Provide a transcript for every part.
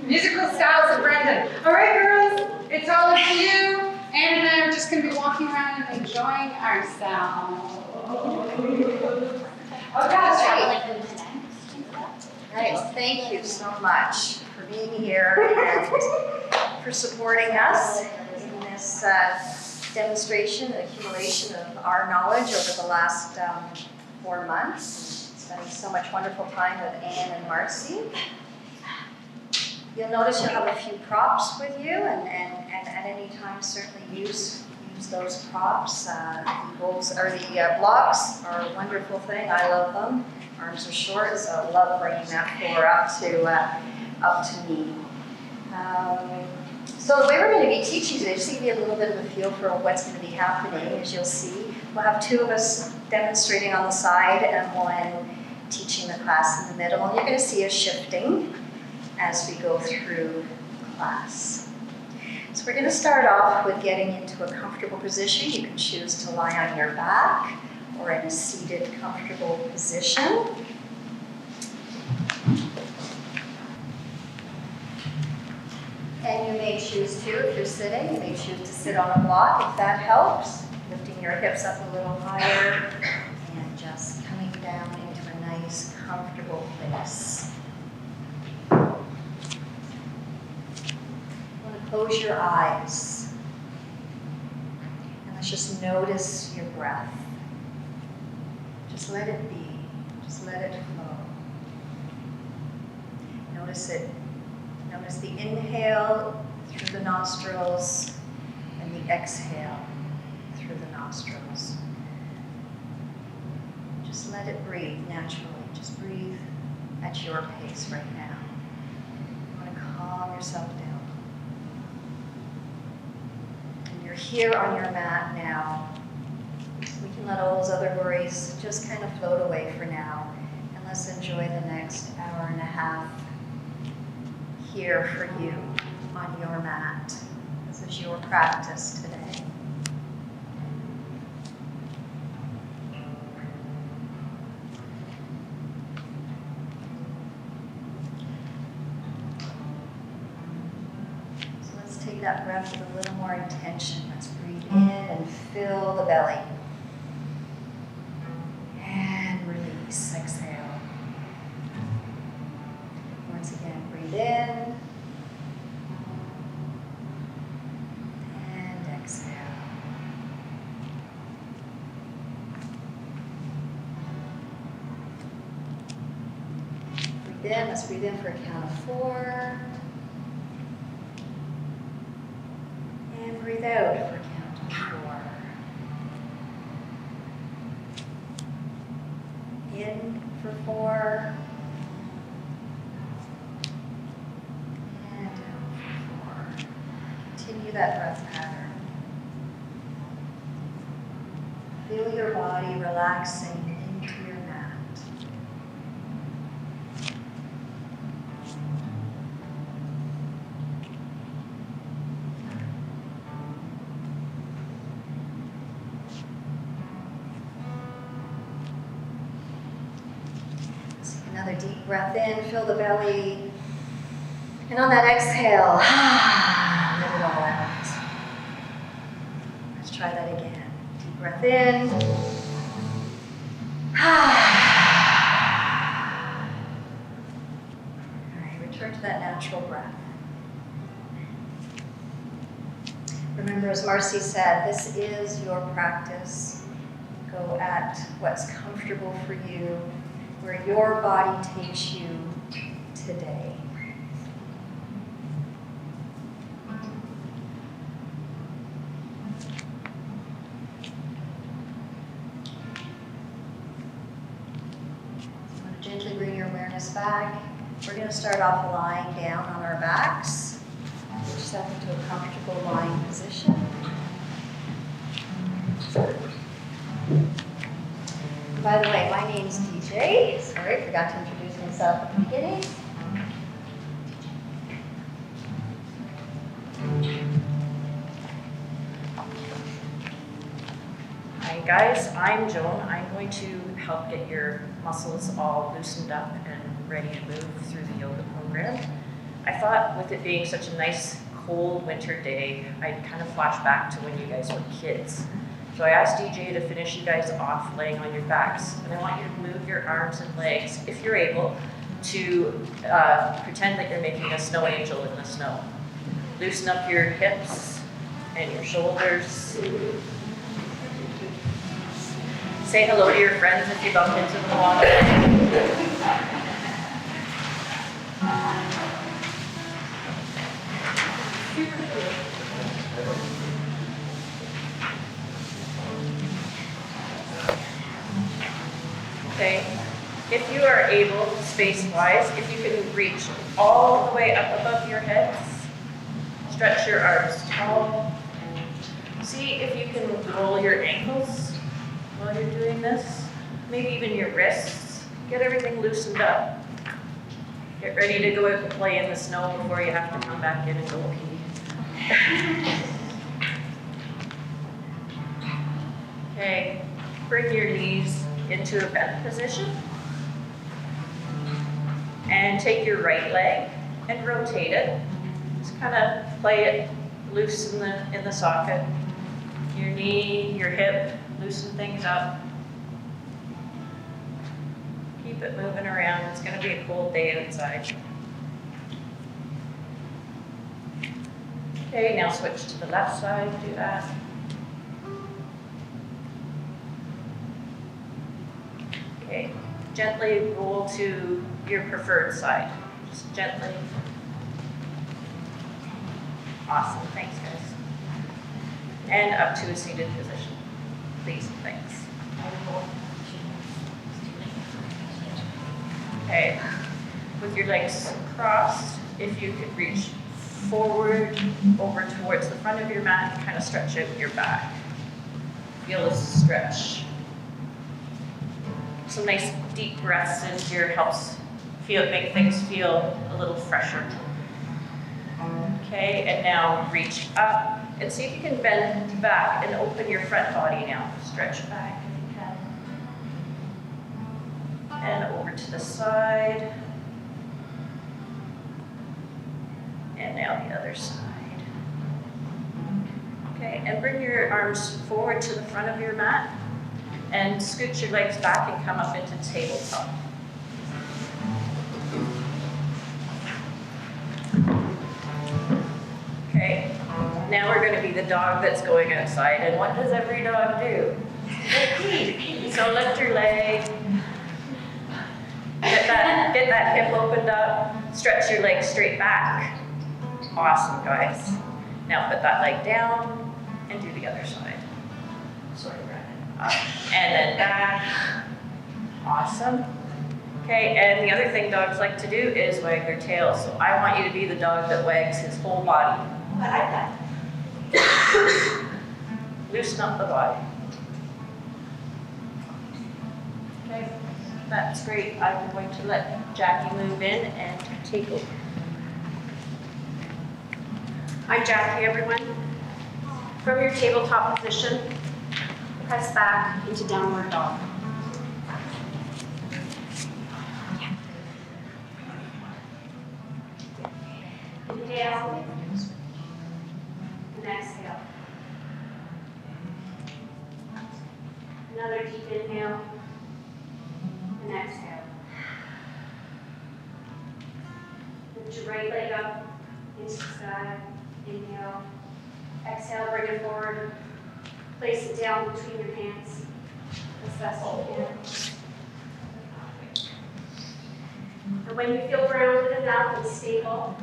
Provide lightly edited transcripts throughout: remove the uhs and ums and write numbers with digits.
Musical styles of Brendan. All right, girls, it's all up to you. Anne and I are just going to be walking around and enjoying ourselves. Oh, gosh. All right, well, thank you so much for being here and for supporting us in this demonstration, accumulation of our knowledge over the last 4 months. Spending so much wonderful time with Anne and Marcy. You'll notice you'll have a few props with you, and at any time certainly use those props. The blocks are a wonderful thing. I love them. Arms are short, so I love bringing that floor up to me. So the way we're going to be teaching today, just to give you a little bit of a feel for what's going to be happening, as you'll see, we'll have 2 of us demonstrating on the side and 1 teaching the class in the middle. And you're going to see us shifting as we go through class. So we're going to start off with getting into a comfortable position. You can choose to lie on your back or in a seated, comfortable position. And you may choose to, if you're sitting, you may choose to sit on a block if that helps. Lifting your hips up a little higher and just coming down into a nice, comfortable place. Close your eyes, and let's just notice your breath. Just let it be, just let it flow. Notice it. Notice the inhale through the nostrils and the exhale through the nostrils. Just let it breathe naturally. Just breathe at your pace right now. You want to calm yourself down. You're here on your mat now. We can let all those other worries just kind of float away for now. And let's enjoy the next hour and a half here for you on your mat. This is your practice today. Take that breath with a little more intention. Let's breathe in and fill the belly. And release, exhale. Once again, breathe in. And exhale. Breathe in, let's breathe in for a count of 4. Breathe out for a count of 4. In for 4. And out for 4. Continue that breath pattern. Feel your body relaxing into your mat. Another deep breath in, fill the belly. And on that exhale, let it all out. Let's try that again. Deep breath in. All right, return to that natural breath. Remember, as Marcy said, this is your practice. Go at what's comfortable for you, where your body takes you today. So gently bring your awareness back. We're going to start off lying down on our backs. Get yourself into a comfortable lying position. By the way, my name's DJ. Sorry, forgot to introduce myself at the beginning. I guys, I'm Joan. I'm going to help get your muscles all loosened up and ready to move through the yoga program. I thought with it being such a nice cold winter day, I'd kind of flash back to when you guys were kids. So I asked DJ to finish you guys off laying on your backs, and I want you to move your arms and legs, if you're able, to pretend that you're making a snow angel in the snow. Loosen up your hips and your shoulders. Say hello to your friends if you bump into them along the way. Okay, if you are able, space-wise, if you can reach all the way up above your heads, stretch your arms tall. See if you can roll your ankles while you're doing this. Maybe even your wrists. Get everything loosened up. Get ready to go out and play in the snow before you have to come back in and go pee. Okay, bring your knees into a bent position. And take your right leg and rotate it. Just kind of play it loose in the socket. Your knee, your hip, loosen things up. Keep it moving around. It's going to be a cold day outside. Okay, now switch to the left side. Do that. Okay, gently roll to your preferred side. Just gently. Awesome, thanks guys. And up to a seated position. Please, thanks. Okay, with your legs crossed, if you could reach forward, over towards the front of your mat, and kind of stretch out your back. Feel this stretch. Some nice deep breaths in here helps make things feel a little fresher. Okay, and now reach up and see if you can bend back and open your front body now. Stretch back if you can. And over to the side. And now the other side. Okay, and bring your arms forward to the front of your mat and scoot your legs back and come up into tabletop. Okay, now we're going to be the dog that's going outside, and what does every dog do? They pee. So lift your leg, get that hip opened up, stretch your leg straight back. Awesome, guys. Now put that leg down and do the other side. Sorry, Brandon. And then back. Awesome. Okay, and the other thing dogs like to do is wag their tail. So I want you to be the dog that wags his whole body. I like that. Loosen up the body. Okay, that's great. I'm going to let Jackie move in and take over. I'm Jackie, everyone. From your tabletop position, press back into downward dog. Inhale and exhale. Another deep inhale and exhale. Lift your right leg up into the sky. Inhale. Exhale, bring it forward. Place it down between your hands as best you can. And when you feel grounded enough and stable,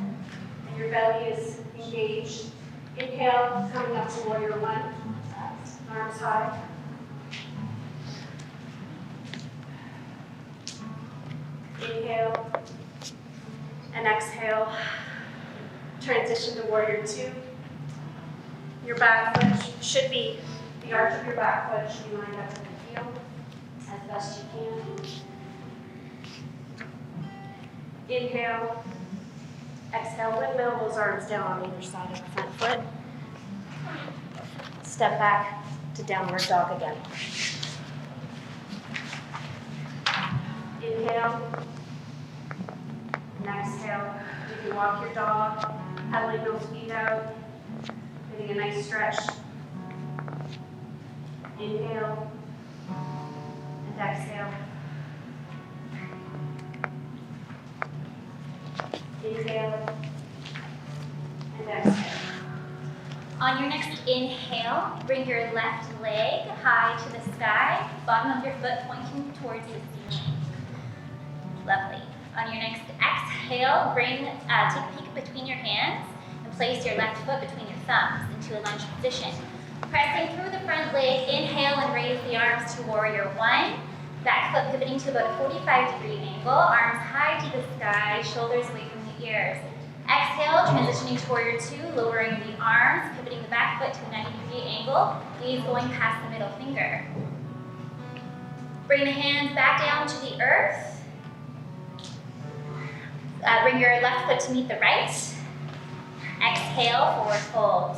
and your belly is engaged, inhale, coming up to warrior one. Arms high. Inhale and exhale. Transition to warrior two. Your back foot should be, the arch of your back foot should be lined up with the heel as best you can. Inhale. Exhale, windmill those arms down on either side of the front foot. Step back to downward dog again. Inhale. And exhale. You can walk your dog, pedaling those feet out, getting a nice stretch. Inhale. And exhale. Inhale. And exhale. On your next inhale, bring your left leg high to the sky, bottom of your foot pointing towards the ceiling. Lovely. On your next exhale, take a peek between your hands and place your left foot between your thumbs into a lunge position. Pressing through the front leg, inhale and raise the arms to warrior one. Back foot pivoting to about a 45-degree angle, arms high to the sky, shoulders away from the ears. Exhale, transitioning to warrior two, lowering the arms, pivoting the back foot to a 90-degree angle, gaze going past the middle finger. Bring the hands back down to the earth. Bring your left foot to meet the right. Exhale, forward fold.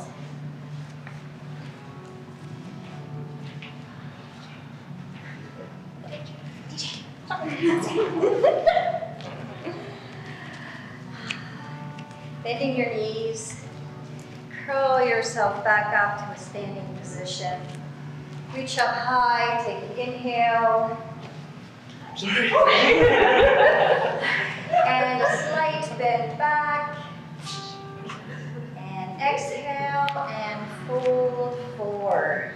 Bending your knees, curl yourself back up to a standing position. Reach up high, take an inhale. And a slight bend back. And exhale and fold forward.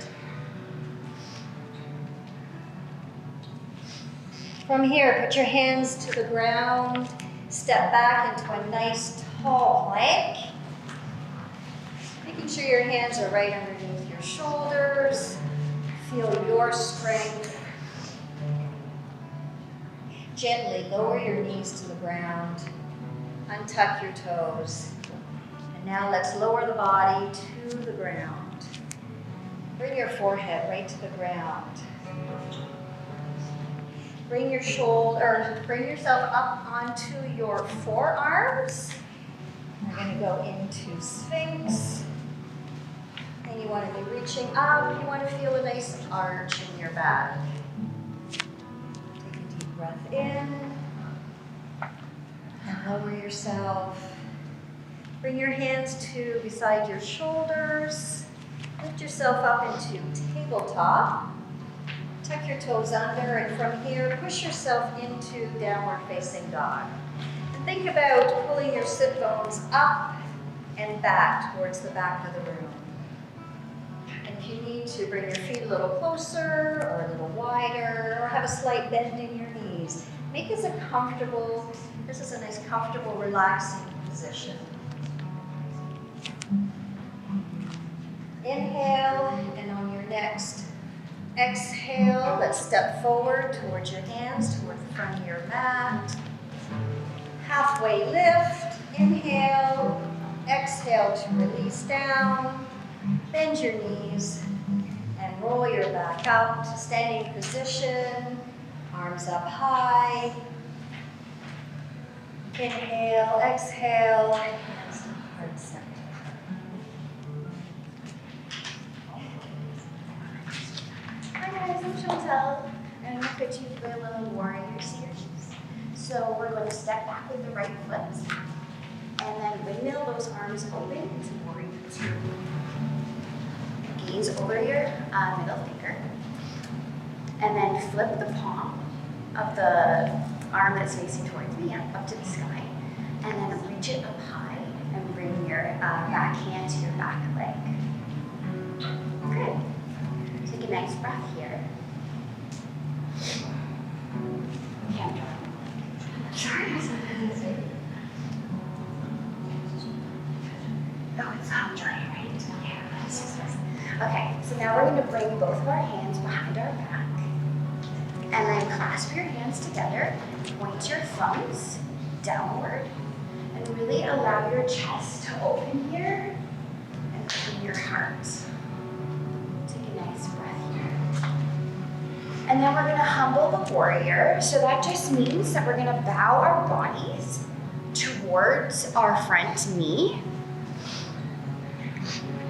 From here, put your hands to the ground. Step back into a nice tall plank. Making sure your hands are right underneath your shoulders. Feel your strength. Gently lower your knees to the ground. Untuck your toes. And now let's lower the body to the ground. Bring your forehead right to the ground. Bring yourself up onto your forearms. We're going to go into Sphinx. And you want to be reaching up. You want to feel a nice arch in your back. Take a deep breath in. And lower yourself. Bring your hands to beside your shoulders. Lift yourself up into tabletop. Tuck your toes under, and from here, push yourself into downward facing dog. And think about pulling your sit bones up and back towards the back of the room. And if you need to, bring your feet a little closer or a little wider, or have a slight bend in your knees. Make this a nice comfortable, relaxing position. Inhale, and on your next exhale, let's step forward towards your hands, toward the front of your mat. Halfway lift, inhale, exhale to release down. Bend your knees and roll your back up to standing position. Arms up high. Inhale, exhale, hands to heart center. Hi guys, I'm Chantel, and I'm going to put you through a little warrior series. So we're going to step back with the right foot, and then windmill those arms open into warrior two. Gaze over your middle finger, and then flip the palm of the arm that's facing towards me up to the sky, and then reach it up high and bring your back hand to your back leg. Good. Take a nice breath here. Oh, it's hot dry, right? Okay, so now we're going to bring both of our hands behind our back. And then clasp your hands together. Point your thumbs downward. And really allow your chest to open here and open your heart. Take a nice breath here. And then we're going to humble the warrior. So that just means that we're going to bow our bodies towards our front knee.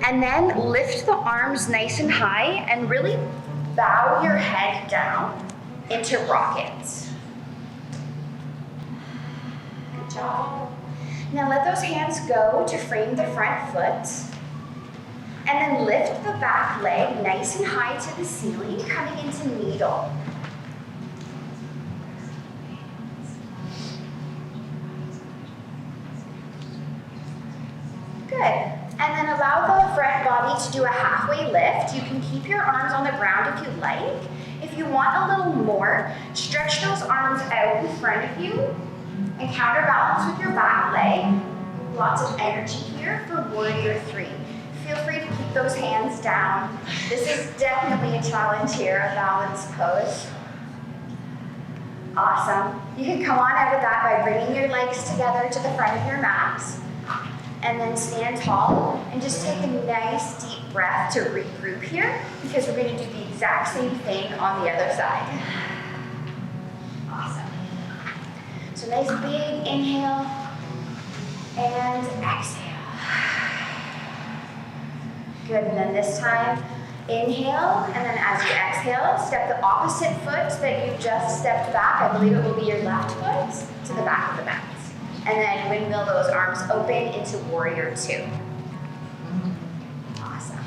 And then lift the arms nice and high and really bow your head down into rockets. Good job. Now let those hands go to frame the front foot. And then lift the back leg nice and high to the ceiling, coming into needle. Good. And then allow the front body to do a halfway lift. You can keep your arms on the ground if you like. If you want a little more, stretch those arms out in front of you and counterbalance with your back leg. Lots of energy here for warrior 3. Feel free to keep those hands down. This is definitely a challenge here, a balance pose. Awesome. You can come on out of that by bringing your legs together to the front of your mats. And then stand tall and just take a nice deep breath to regroup here, because we're going to do the exact same thing on the other side. Awesome. So nice big inhale and exhale. Good, and then this time, inhale, and then as you exhale, step the opposite foot that you just stepped back. I believe it will be your left foot to the back of the mat. And then windmill those arms open into warrior 2. Awesome.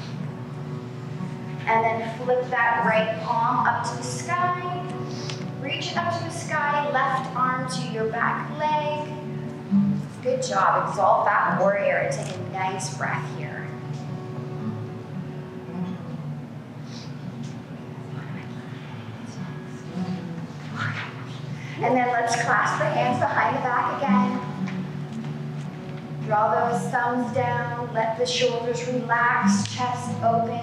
And then flip that right palm up to the sky. Reach it up to the sky, left arm to your back leg. Good job, exalt that warrior and take a nice breath here. And then let's clasp the hands behind the back again. Draw those thumbs down, let the shoulders relax, chest open,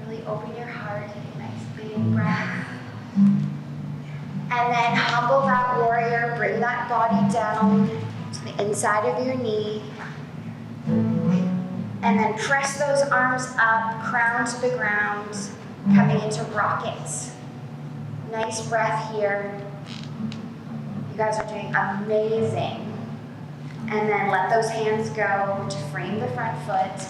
really open your heart, take a nice big breath. And then humble that warrior, bring that body down to the inside of your knee. And then press those arms up, crown to the ground, coming into rockets. Nice breath here. You guys are doing amazing. And then let those hands go to frame the front foot.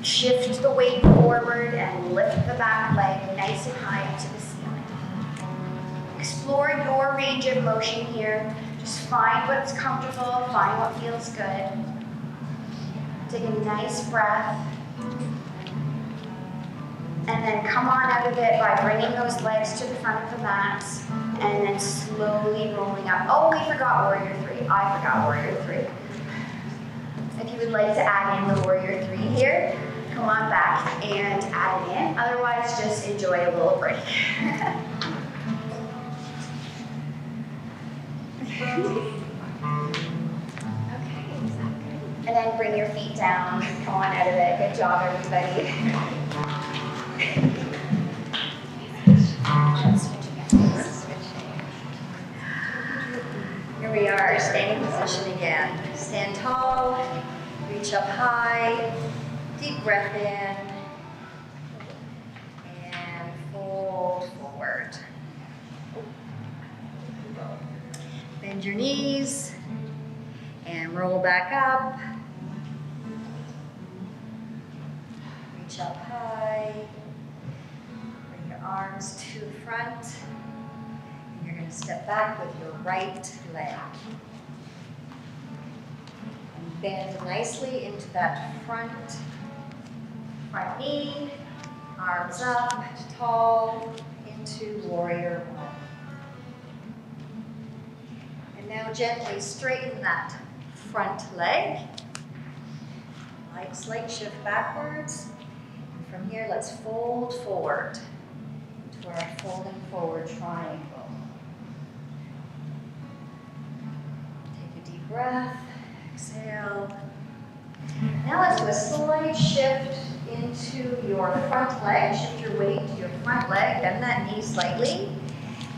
Shift the weight forward and lift the back leg nice and high up to the ceiling. Explore your range of motion here. Just find what's comfortable, find what feels good. Take a nice breath. And then come on out of it by bringing those legs to the front of the mat. And then slowly rolling up. Oh, we forgot warrior 3. I forgot warrior 3. If you would like to add in the warrior 3 here, come on back and add it in. Otherwise, just enjoy a little break. Okay, is that good? And then bring your feet down. Come on out of it. Good job, everybody. Here we are, standing position again. Stand tall, reach up high, deep breath in, and fold forward. Bend your knees, and roll back up. Reach up high, bring your arms to the front. You're going to step back with your right leg. And bend nicely into that front knee, arms up, tall, into warrior 1. And now gently straighten that front leg. Slight shift backwards. And from here, let's fold forward to our folding forward triangle. Breath, exhale. Now let's do a slight shift into your front leg. Shift your weight to your front leg, bend that knee slightly.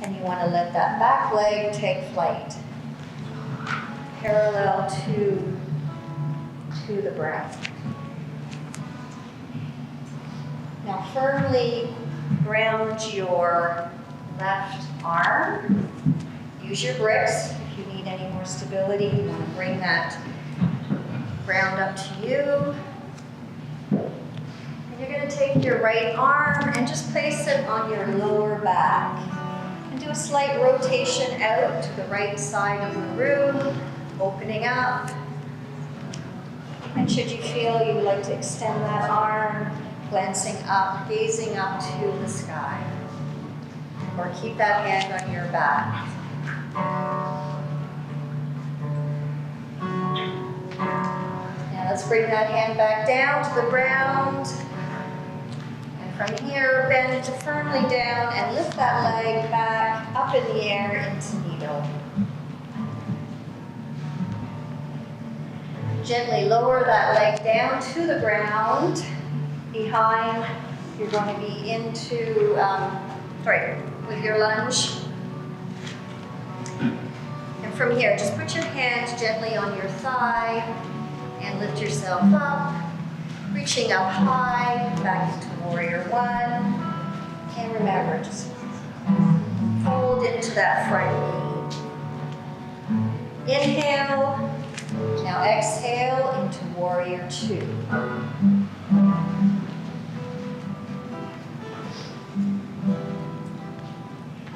And you want to let that back leg take flight. Parallel to the ground. Now firmly ground your left arm. Use your grips. If you need any more stability, you want to bring that ground up to you. gonna take your right arm and just place it on your lower back. And do a slight rotation out to the right side of the room, opening up. And should you feel you would like to extend that arm, glancing up, gazing up to the sky. Or keep that hand on your back. Now let's bring that hand back down to the ground. And from here, bend it firmly down and lift that leg back up in the air into needle. Gently lower that leg down to the ground. Behind, you're going to be into, with your lunge. And from here, just put your hand gently on your thigh and lift yourself up, reaching up high, back into warrior one. And remember, just fold into that front knee. Inhale. Now exhale into warrior two.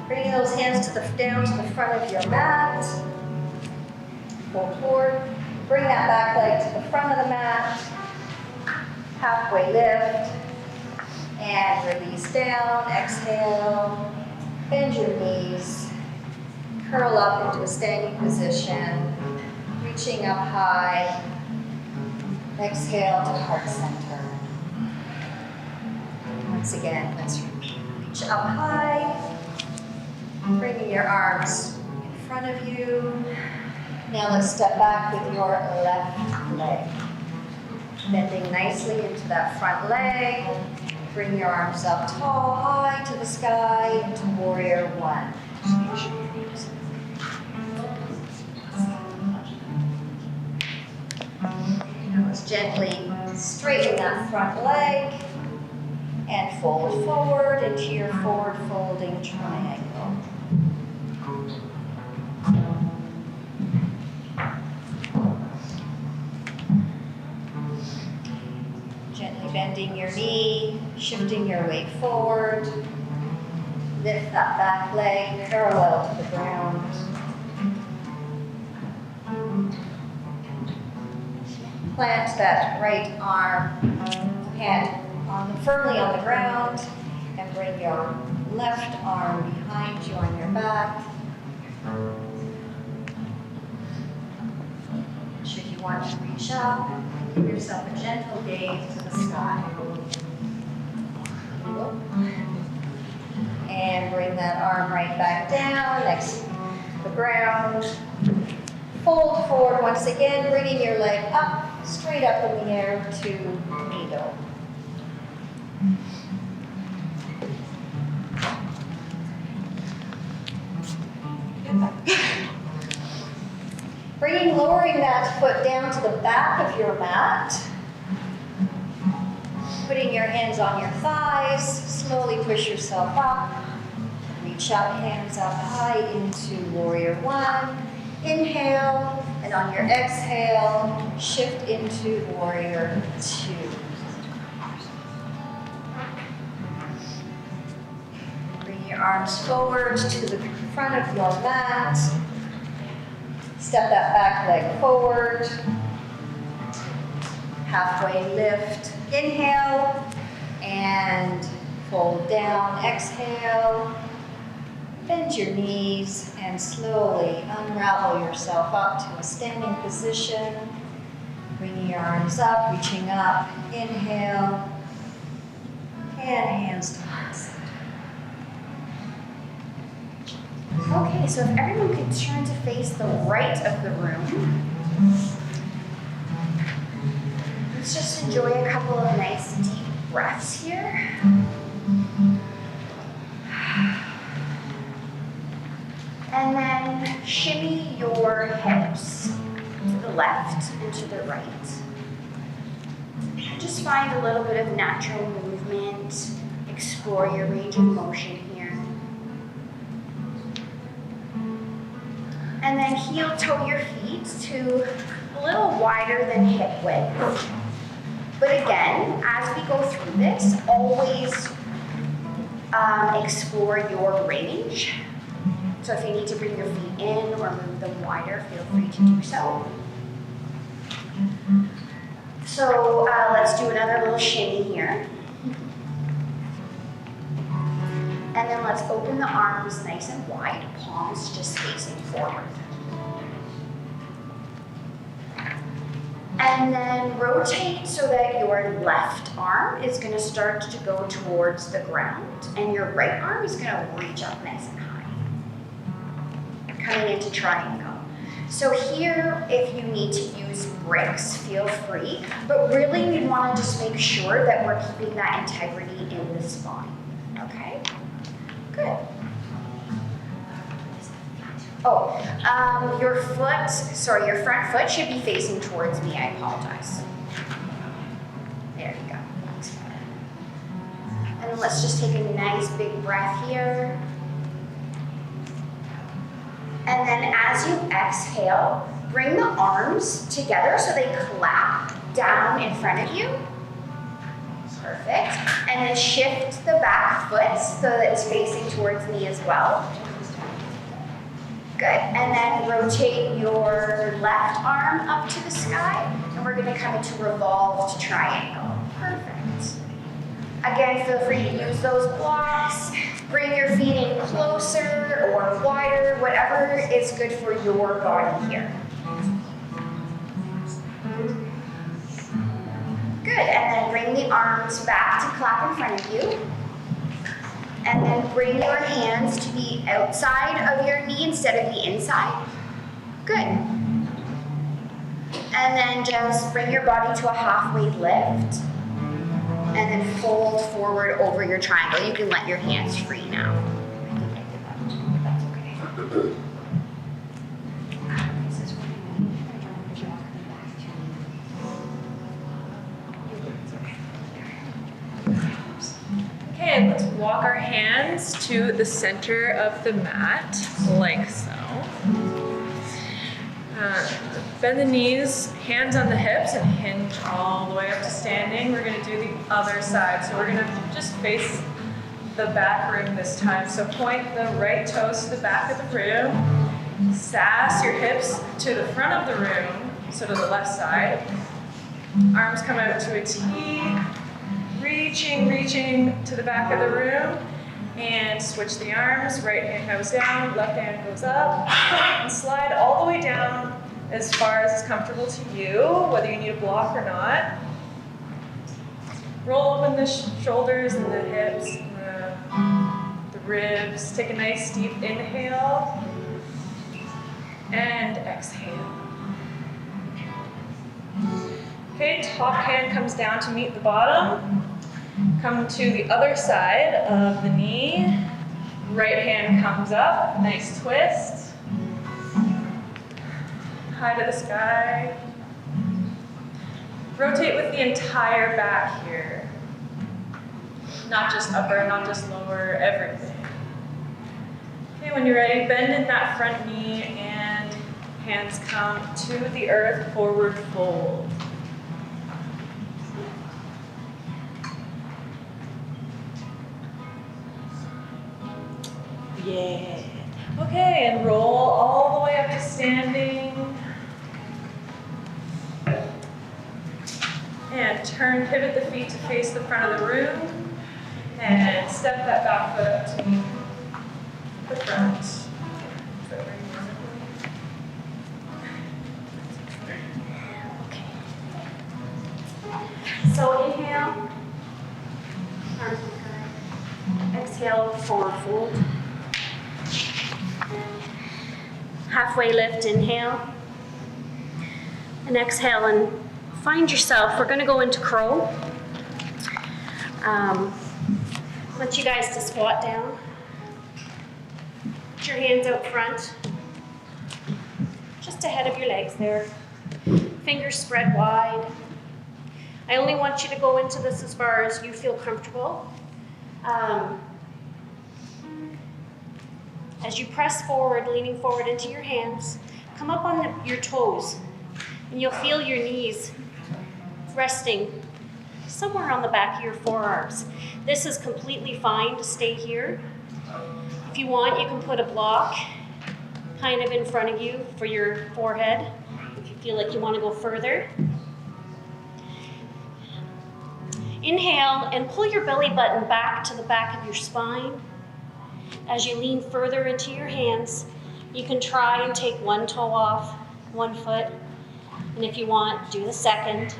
Bringing those hands down to the front of your mat. Fold forward. Bring that back leg to the front of the mat. Halfway lift. And release down. Exhale. Bend your knees. Curl up into a standing position. Reaching up high. Exhale to heart center. Once again, let's reach up high. Bringing your arms in front of you. Now let's step back with your left leg. Bending nicely into that front leg. Bring your arms up tall, high to the sky, into warrior one. Now let's gently straighten that front leg and fold forward into your forward folding triangle. Gently bending your knee, shifting your weight forward. Lift that back leg parallel to the ground. Plant that right arm, hand firmly on the ground, and bring your left arm behind you on your back. Should you want to reach up, give yourself a gentle gaze to the sky. And bring that arm right back down next to the ground. Fold forward once again, bringing your leg up, straight up in the air to needle. Lowering that foot down to the back of your mat. Putting your hands on your thighs, slowly push yourself up. Reach out, hands up high into warrior one. Inhale, and on your exhale, shift into warrior two. Bring your arms forward to the front of your mat. Step that back leg forward. Halfway lift. Inhale, and fold down. Exhale. Bend your knees and slowly unravel yourself up to a standing position. Bringing your arms up, reaching up. Inhale. And hands to heart center. Okay, so if everyone could turn to face the right of the room. Let's just enjoy a couple of nice deep breaths here. And then shimmy your hips to the left and to the right. Just find a little bit of natural movement. Explore your range of motion here. And then heel toe your feet to a little wider than hip width. But again, as we go through this, always explore your range. So if you need to bring your feet in or move them wider, feel free to do so. So let's do another little shimmy here. And then let's open the arms nice and wide, palms just facing forward. And then rotate so that your left arm is going to start to go towards the ground and your right arm is going to reach up nice and high. Coming into triangle. So here, if you need to use bricks, feel free, but really we want to just make sure that we're keeping that integrity in the spine, okay? Good. Oh, your front foot should be facing towards me, I apologize. There you go, that's better. And then let's just take a nice big breath here. And then as you exhale, bring the arms together so they clap down in front of you. Perfect. And then shift the back foot so that it's facing towards me as well. Good. And then rotate your left arm up to the sky. And we're going to come into revolved triangle. Perfect. Again, feel free to use those blocks. Bring your feet in closer or wider, whatever is good for your body here. Good, and then bring the arms back to clap in front of you. And then bring your hands to the outside of your knee instead of the inside. Good. And then just bring your body to a halfway lift. And then fold forward over your triangle. You can let your hands free now. I think I did that, but that's okay. Okay, let's walk our hands to the center of the mat, like so. Bend the knees, hands on the hips, and hinge all the way up to standing. We're going to do the other side. So we're going to just face the back room this time. So point the right toes to the back of the room. Sass your hips to the front of the room, so to the left side. Arms come out to a T. Reaching to the back of the room. And switch the arms. Right hand goes down, left hand goes up. And slide all the way down as far as is comfortable to you, whether you need a block or not. Roll open the shoulders and the hips, and the ribs. Take a nice deep inhale and exhale. Okay, top hand comes down to meet the bottom. Come to the other side of the knee. Right hand comes up, nice twist. High to the sky. Rotate with the entire back here. Not just upper, not just lower, everything. Okay, when you're ready, bend in that front knee and hands come to the earth, forward fold. Yeah. Okay, and roll all the way up to standing. And turn, pivot the feet to face the front of the room. And step that back foot up to meet the front. Okay. So inhale, arms to the sky. Exhale, forward fold. Halfway lift, inhale. And exhale and find yourself. We're going to go into crow. I want you guys to squat down. Put your hands out front. Just ahead of your legs there. Fingers spread wide. I only want you to go into this as far as you feel comfortable. As you press forward, leaning forward into your hands, come up on your toes, and you'll feel your knees resting somewhere on the back of your forearms. This is completely fine to stay here. If you want, you can put a block kind of in front of you for your forehead if you feel like you want to go further. Inhale and pull your belly button back to the back of your spine. As you lean further into your hands, you can try and take one toe off, one foot, and if you want, do the second.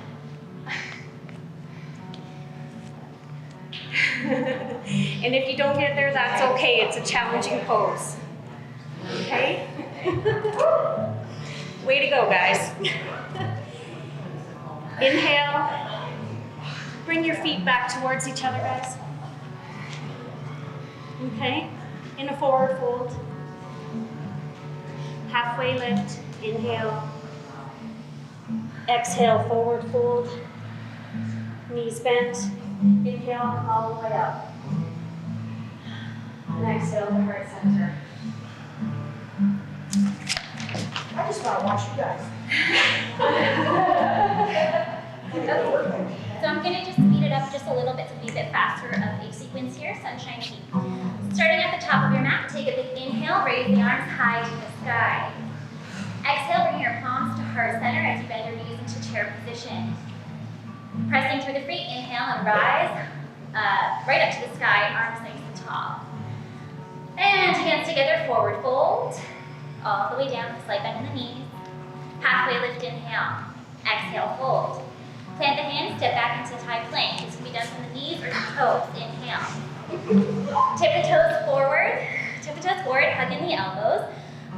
And if you don't get there, that's okay. It's a challenging pose. Okay? Way to go, guys. Inhale. Bring your feet back towards each other, guys. Okay? In a forward fold. Halfway lift. Inhale. Exhale, forward fold. Knees bent. Inhale, all the way up. And exhale to heart center. I just want to watch you guys. So I'm gonna just speed it up just a little bit to be a bit faster of a sequence here, sunshine feet. Starting at the top of your mat, take a big inhale, raise the arms high to the sky. Exhale, bring your palms to heart center as you bend your knees into chair position. Pressing through the feet, inhale and rise, right up to the sky, arms nice and tall. And hands together, forward fold, all the way down, slight bend in the knees. Halfway lift, inhale. Exhale, fold. Plant the hands, step back into high plank. This can be done from the knees or the toes. Inhale. Tip the toes forward, hug in the elbows.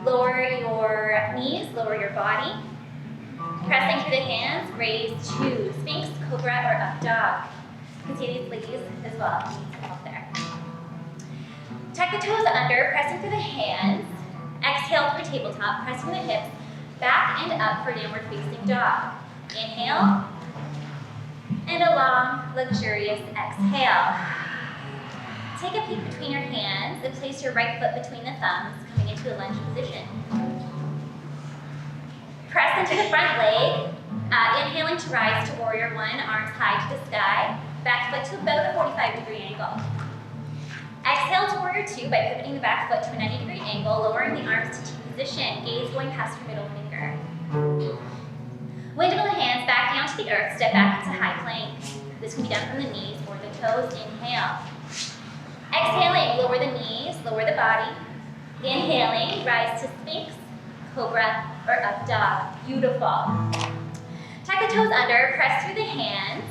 Lower your knees, lower your body. Pressing through the hands, raise to Sphinx, Cobra, or Up Dog. You can see these ladies as well. Need some help there. Tuck the toes under, pressing through the hands. Exhale through tabletop, press from the hips, back and up for downward facing dog. Inhale, and a long, luxurious exhale. Take a peek between your hands and place your right foot between the thumbs, coming into a lunge position. Press into the front leg, inhaling to rise to warrior one, arms high to the sky, back foot to about a 45-degree angle. Exhale to warrior two by pivoting the back foot to a 90-degree angle, lowering the arms to T position, gaze going past your middle finger. Windmill the hands back down to the earth, step back into high plank. This can be done from the knees or the toes. Inhale. Exhaling, lower the knees, lower the body. Inhaling, rise to Sphinx, Cobra, or Up Dog. Beautiful. Tuck the toes under, press through the hands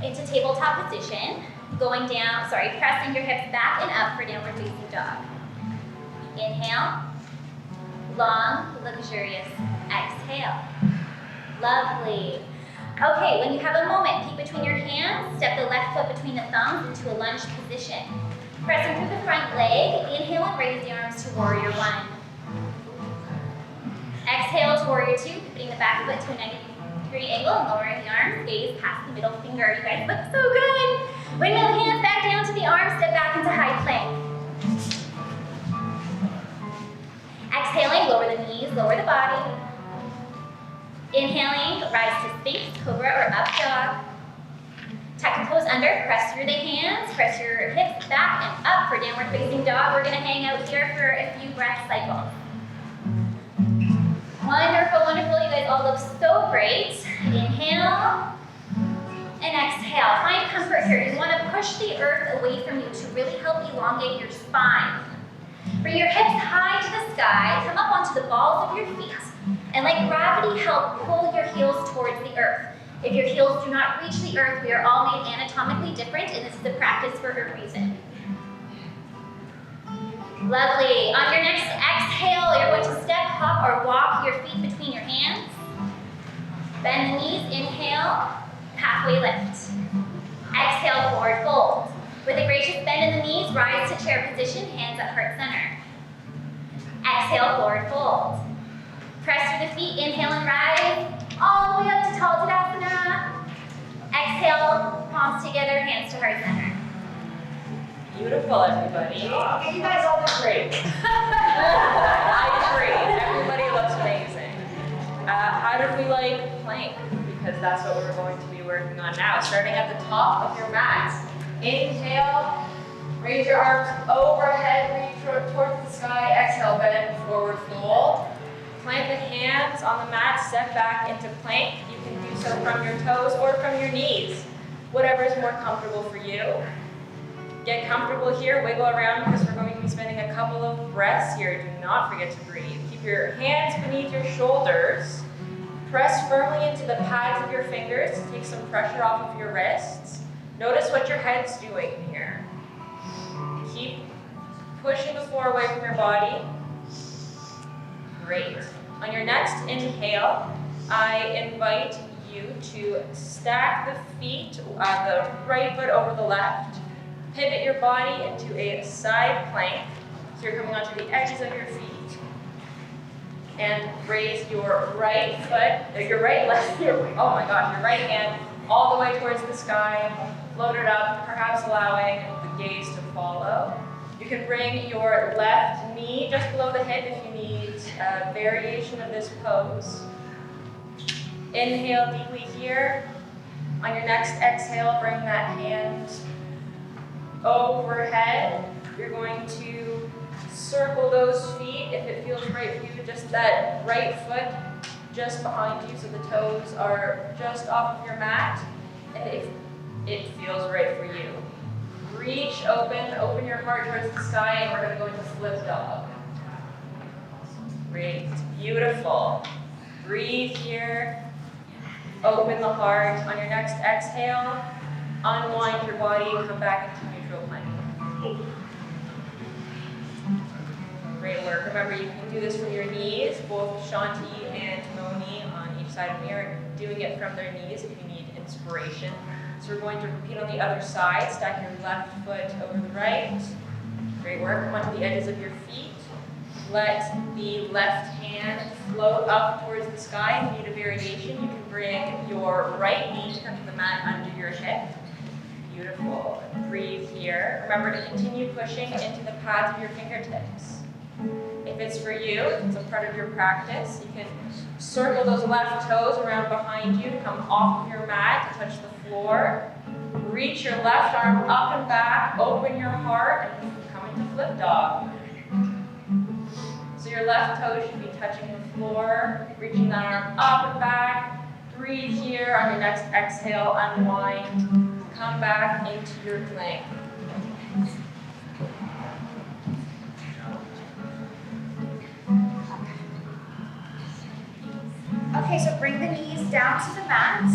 into tabletop position. Pressing your hips back and up for downward facing dog. Inhale. Long, luxurious exhale. Lovely. Okay, when you have a moment, peek between your hands, step the left foot between the thumbs into a lunge position. Pressing through the front leg, inhale and raise the arms to warrior one. Exhale to warrior two, pivoting the back foot to a 90-degree angle and lowering the arms, gaze past the middle finger. You guys look so good. Windmill the hands back down to the arms, step back into high plank. Exhaling, lower the knees, lower the body. Inhaling, rise to Sphinx, Cobra, or Up Dog. Tuck the toes under, press through the hands, press your hips back and up for downward facing dog. We're gonna hang out here for a few breath cycles. Wonderful, wonderful. You guys all look so great. Inhale and exhale. Find comfort here. You want to push the earth away from you to really help elongate your spine. Bring your hips high to the sky. Come up onto the balls of your feet. And let gravity help pull your heels towards the earth. If your heels do not reach the earth, we are all made anatomically different, and this is a practice for a reason. Lovely. On your next exhale, you're going to step, hop, or walk your feet between your hands. Bend the knees, inhale, halfway lift. Exhale, forward fold. With a gracious bend in the knees, rise to chair position, hands at heart center. Exhale, forward fold. Press through the feet, inhale and rise, all the way up to tall Tadasana. Exhale, palms together, hands to heart center. Beautiful, everybody. Okay, you guys all look great. I agree. Everybody looks amazing. How did we like plank? Because that's what we're going to be working on now. Starting at the top of your mat. Inhale, raise your arms overhead, reach towards the sky. Exhale, bend forward fold. Plant the hands on the mat, step back into plank. You can do so from your toes or from your knees, whatever is more comfortable for you. Get comfortable here, wiggle around because we're going to be spending a couple of breaths here. Do not forget to breathe. Keep your hands beneath your shoulders. Press firmly into the pads of your fingers to take some pressure off of your wrists. Notice what your head's doing here. Keep pushing the floor away from your body. Great. On your next inhale, I invite you to stack the feet, the right foot over the left. Pivot your body into a side plank. So you're coming onto the edges of your feet. And raise your right foot, your right right hand all the way towards the sky. Float it up, perhaps allowing the gaze to follow. You can bring your left knee just below the hip if you need a variation of this pose. Inhale deeply here. On your next exhale, bring that hand overhead. You're going to circle those feet if it feels right for you. Just that right foot just behind you so the toes are just off of your mat. And if it feels right for you. Reach open your heart towards the sky, and we're going to go into flip dog. Great, beautiful. Breathe here. Open the heart. On your next exhale, unwind your body, come back into neutral plank. Great work. Remember, you can do this from your knees. Both Shanti and Moni on each side of me are doing it from their knees if you need inspiration. So we're going to repeat on the other side. Stack your left foot over the right. Great work. Come onto the edges of your feet. Let the left hand float up towards the sky. If you need a variation, you can bring your right knee to come to the mat under your hip. Beautiful. Breathe here. Remember to continue pushing into the pads of your fingertips. If it's for you, if it's a part of your practice, you can circle those left toes around behind you, come off of your mat to touch the floor. Reach your left arm up and back, open your heart, and come into flip dog. So your left toe should be touching the floor, reaching that arm up and back. Breathe here. On your next exhale, unwind. Come back into your plank. Okay, so bring the knees down to the mat.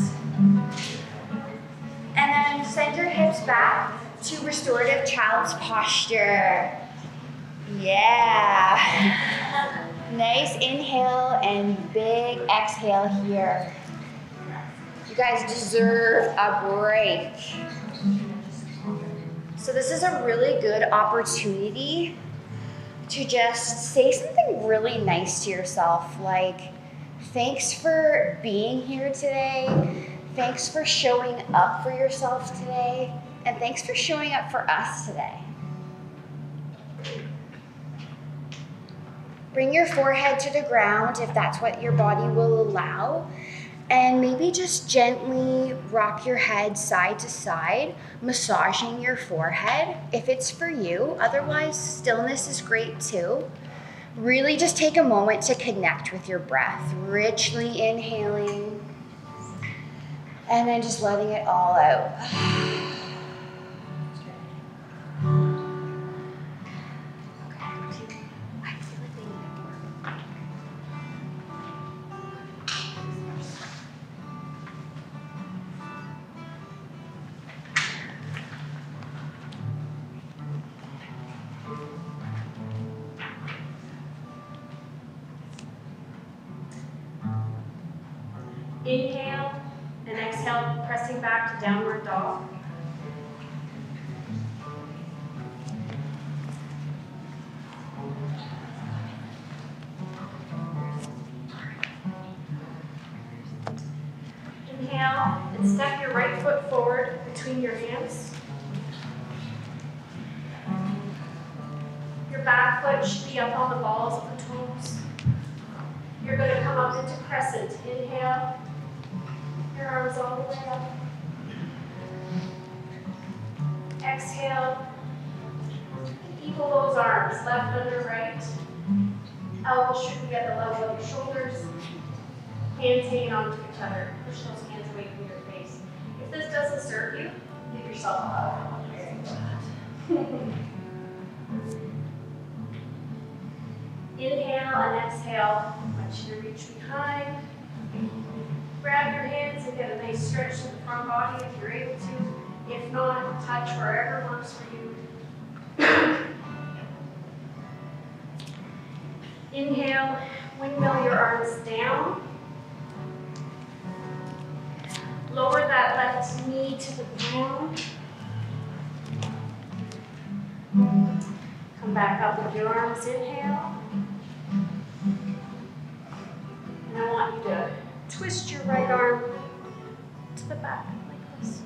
And then send your hips back to restorative child's posture. Yeah. Nice inhale and big exhale here. You guys deserve a break. So this is a really good opportunity to just say something really nice to yourself, like, thanks for being here today. Thanks for showing up for yourself today. And thanks for showing up for us today. Bring your forehead to the ground if that's what your body will allow. And maybe just gently rock your head side to side, massaging your forehead if it's for you. Otherwise, stillness is great too. Really just take a moment to connect with your breath, richly inhaling, and then just letting it all out. Inhale and exhale, pressing back to downward dog. Inhale and step your right foot forward between your hands. Your back foot should be up on the balls of the toes. You're going to come up into crescent. Inhale. Your arms all the way up. Exhale. Equal those arms, left under right. Elbows should be at the level of your shoulders. Hands hanging onto each other. Push those hands away from your face. If this doesn't serve you, give yourself a hug. Very good. Inhale and exhale. I want you to reach behind. Grab your hands and get a nice stretch to the front body if you're able to. If not, touch wherever works for you. Inhale, windmill your arms down. Lower that left knee to the ground. Come back up with your arms, inhale. And I want you to twist your right arm to the back like this.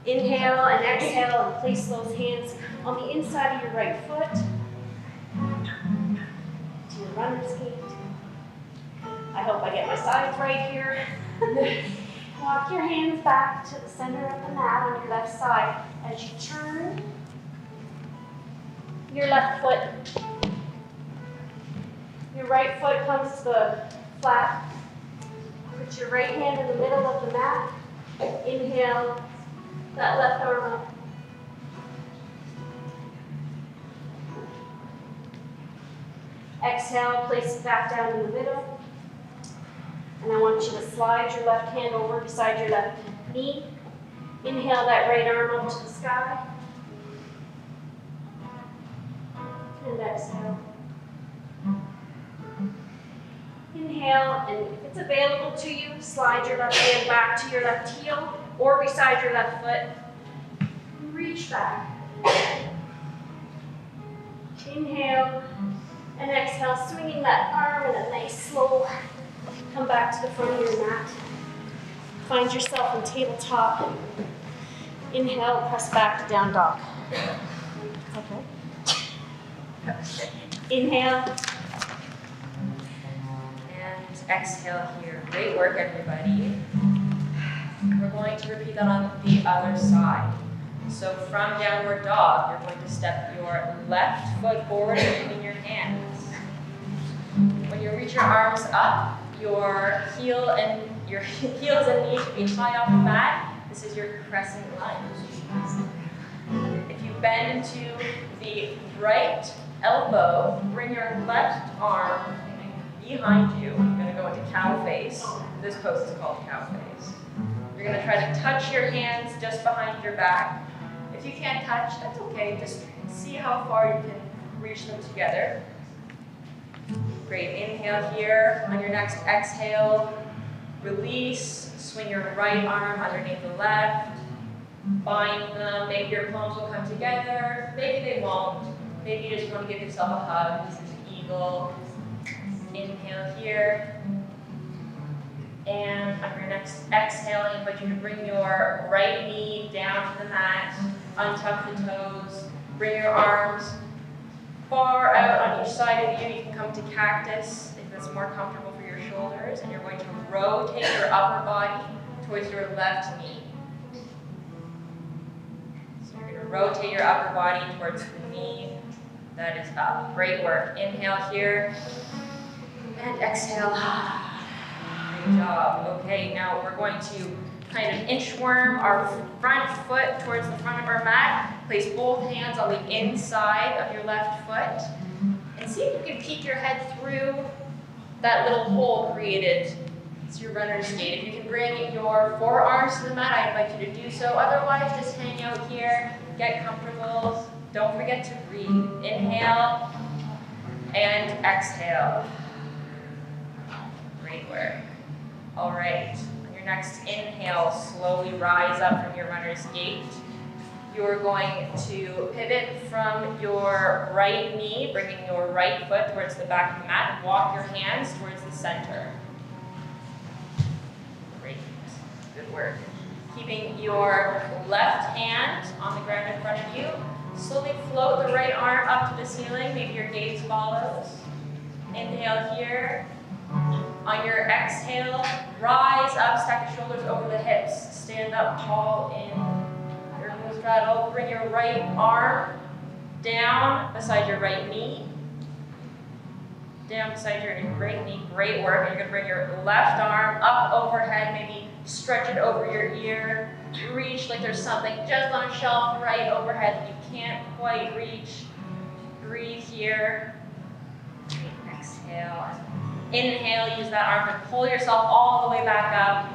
Inhale and exhale and place those hands on the inside of your right foot to your runner's gait. I hope I get my sides right here. Walk your hands back to the center of the mat on your left side as you turn your left foot. Your right foot comes to the flat. Put your right hand in the middle of the mat. Inhale, that left arm up. Exhale, place it back down in the middle. And I want you to slide your left hand over beside your left knee. Inhale that right arm up to the sky. And exhale. Inhale, and if it's available to you, slide your left hand back to your left heel or beside your left foot. Reach back. Inhale and exhale, swinging that arm in a nice slow come back to the front of your mat. Find yourself in tabletop. Inhale, press back to down dog. Okay. Inhale. And exhale here. Great work, everybody. We're going to repeat that on the other side. So from downward dog, you're going to step your left foot forward and bring in your hands. When you reach your arms up, your heels and knees should be high off the mat. This is your crescent lunge. If you bend into the right elbow, bring your left arm behind you. You're going to go into cow face. This pose is called cow face. You're going to try to touch your hands just behind your back. If you can't touch, that's okay. Just see how far you can reach them together. Great. Inhale here. On your next exhale, release. Swing your right arm underneath the left. Bind them. Maybe your palms will come together. Maybe they won't. Maybe you just want to give yourself a hug. This is eagle. Inhale here. And on your next exhale, I invite you to bring your right knee down to the mat. Untuck the toes. Bring your arms far out on each side of you. You can come to cactus if that's more comfortable for your shoulders. And you're going to rotate your upper body towards your left knee. So you're going to rotate your upper body towards the knee that is up. Great work. Inhale here. And exhale. Good job. Okay, now we're going to kind of inchworm our front foot towards the front of our mat. Place both hands on the inside of your left foot. And see if you can peek your head through that little hole created. It's your runner's gait. If you can bring your forearms to the mat, I invite you to do so. Otherwise, just hang out here, get comfortable. Don't forget to breathe. Inhale and exhale. Great work. All right. On your next inhale, slowly rise up from your runner's gait. You're going to pivot from your right knee, bringing your right foot towards the back of the mat. Walk your hands towards the center. Great. Good work. Keeping your left hand on the ground in front of you. Slowly float the right arm up to the ceiling. Maybe your gaze follows. Inhale here. On your exhale, rise up, stack your shoulders over the hips. Stand up tall in your moon straddle. Bring your right arm down beside your right knee. Down beside your right knee, great work. And you're gonna bring your left arm up overhead, maybe stretch it over your ear. Reach like there's something just on a shelf right overhead that you can't quite reach. Breathe here. Exhale. Inhale, use that arm to pull yourself all the way back up.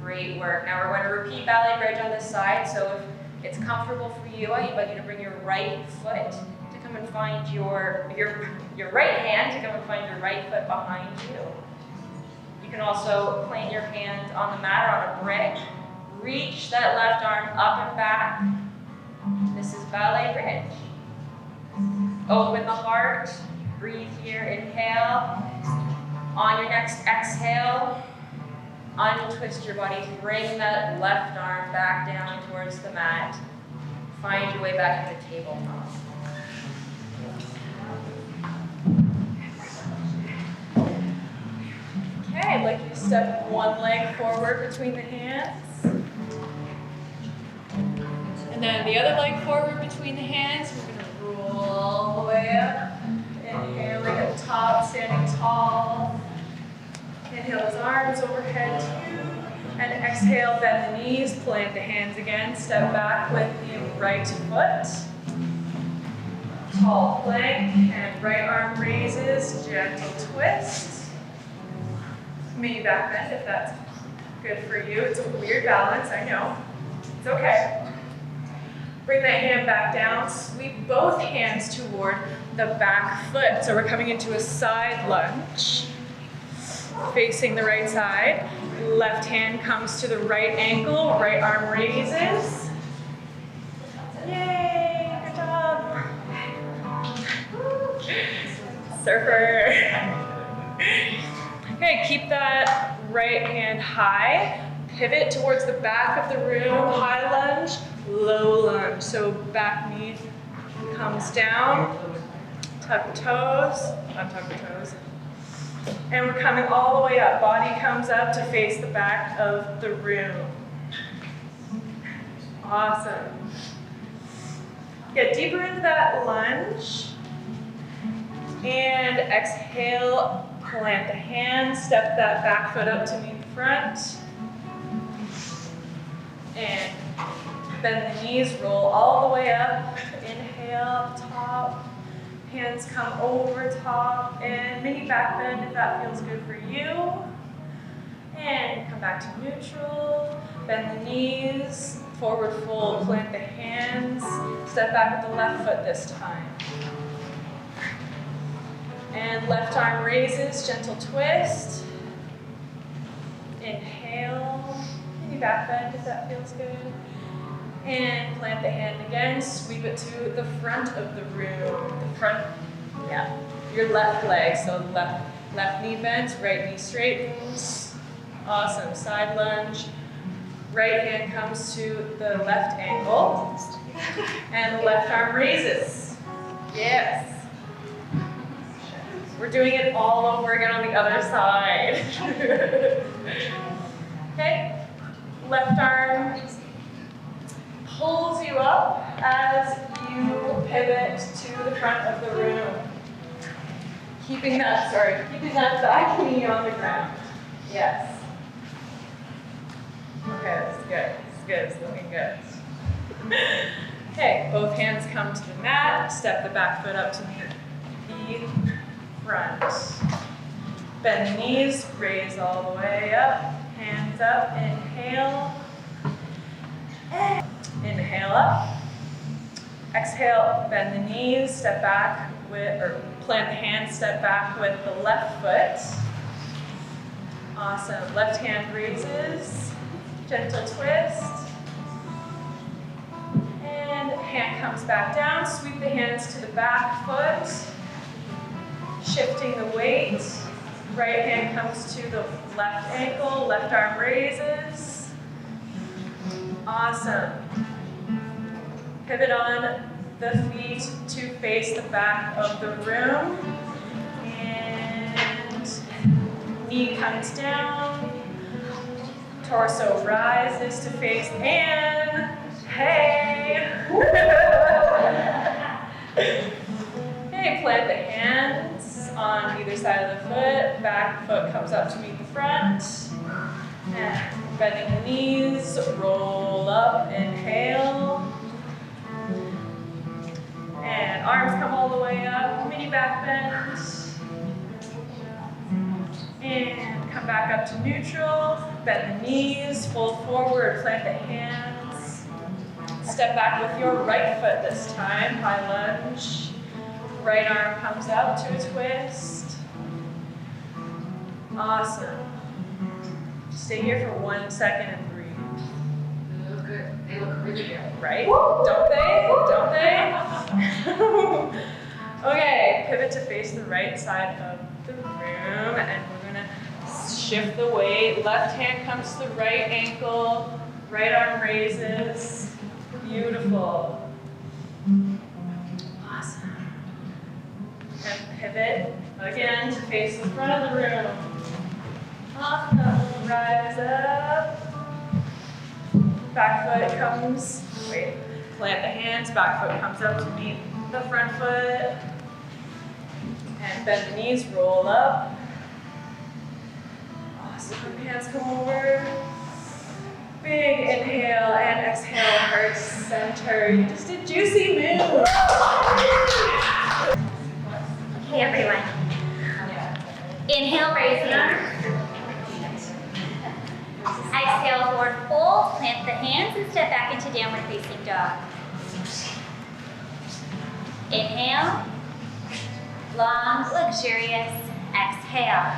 Great work. Now we're going to repeat ballet bridge on this side. So if it's comfortable for you, I invite you to bring your right foot to come and find your right hand to come and find your right foot behind you. You can also plant your hand on the mat or on a brick. Reach that left arm up and back. This is ballet bridge. Open the heart. Breathe here, inhale. On your next exhale, untwist your body. Bring that left arm back down towards the mat. Find your way back to the tabletop. Okay, I'd like you to step one leg forward between the hands. And then the other leg forward between the hands. We're going to roll all the way up. Inhaling at the top, standing tall. Inhale his arms overhead too. And exhale, bend the knees, plant the hands again. Step back with the right foot. Tall plank and right arm raises, gentle twist. Mini back bend if that's good for you. It's a weird balance, I know. It's okay. Bring that hand back down. Sweep both hands toward the back foot. So we're coming into a side lunge. Facing the right side. Left hand comes to the right ankle. Right arm raises. Yay, good job. Surfer. Okay, keep that right hand high. Pivot towards the back of the room. High lunge, low lunge. So back knee comes down. Tuck toes, untuck the toes. And we're coming all the way up. Body comes up to face the back of the room. Awesome. Get deeper into that lunge. And exhale, plant the hands, step that back foot up to meet the front. And bend the knees, roll all the way up. Inhale, up top. Hands come over top. And mini back bend if that feels good for you. And come back to neutral. Bend the knees, forward fold, plant the hands. Step back with the left foot this time. And left arm raises, gentle twist. Inhale, mini back bend if that feels good. And plant the hand again, sweep it to the front of the room. The front, yeah, your left leg. So left knee bends, right knee straightens. Awesome, side lunge. Right hand comes to the left ankle. And left arm raises. Yes. We're doing it all over again on the other side. Okay, left arm pulls you up as you pivot to the front of the room. Keeping that back knee on the ground. Yes. Okay, this is good. This is good. It's looking good. Okay, both hands come to the mat. Step the back foot up to meet the front. Bend the knees, raise all the way up. Hands up, inhale. And inhale up. Exhale, bend the knees, step back with, or plant the hands, step back with the left foot. Awesome. Left hand raises, gentle twist. And hand comes back down, sweep the hands to the back foot. Shifting the weight. Right hand comes to the left ankle, left arm raises. Awesome. Pivot on the feet to face the back of the room. Knee comes down. Torso rises to face and hey. Okay, plant the hands on either side of the foot. Back foot comes up to meet the front. And bending the knees, roll up, inhale. And arms come all the way up, mini back bend. And come back up to neutral. Bend the knees, fold forward, plant the hands. Step back with your right foot this time, high lunge. Right arm comes out to a twist. Awesome. Stay here for 1 second and breathe. They look good. They look really good. Right? Don't they? Don't they? Okay, pivot to face the right side of the room, and we're gonna shift the weight. Left hand comes to the right ankle, right arm raises. Beautiful. Awesome. And pivot again to face the front of the room. Awesome. Rise up. Back foot comes, plant the hands, back foot comes up to meet the front foot. And bend the knees, roll up. Awesome. Hands come over. Big inhale and exhale, heart center. You just did juicy move. Okay, everyone. Inhale, raise the arms. Exhale, forward fold, plant the hands and step back into downward facing dog. Inhale, long, luxurious exhale.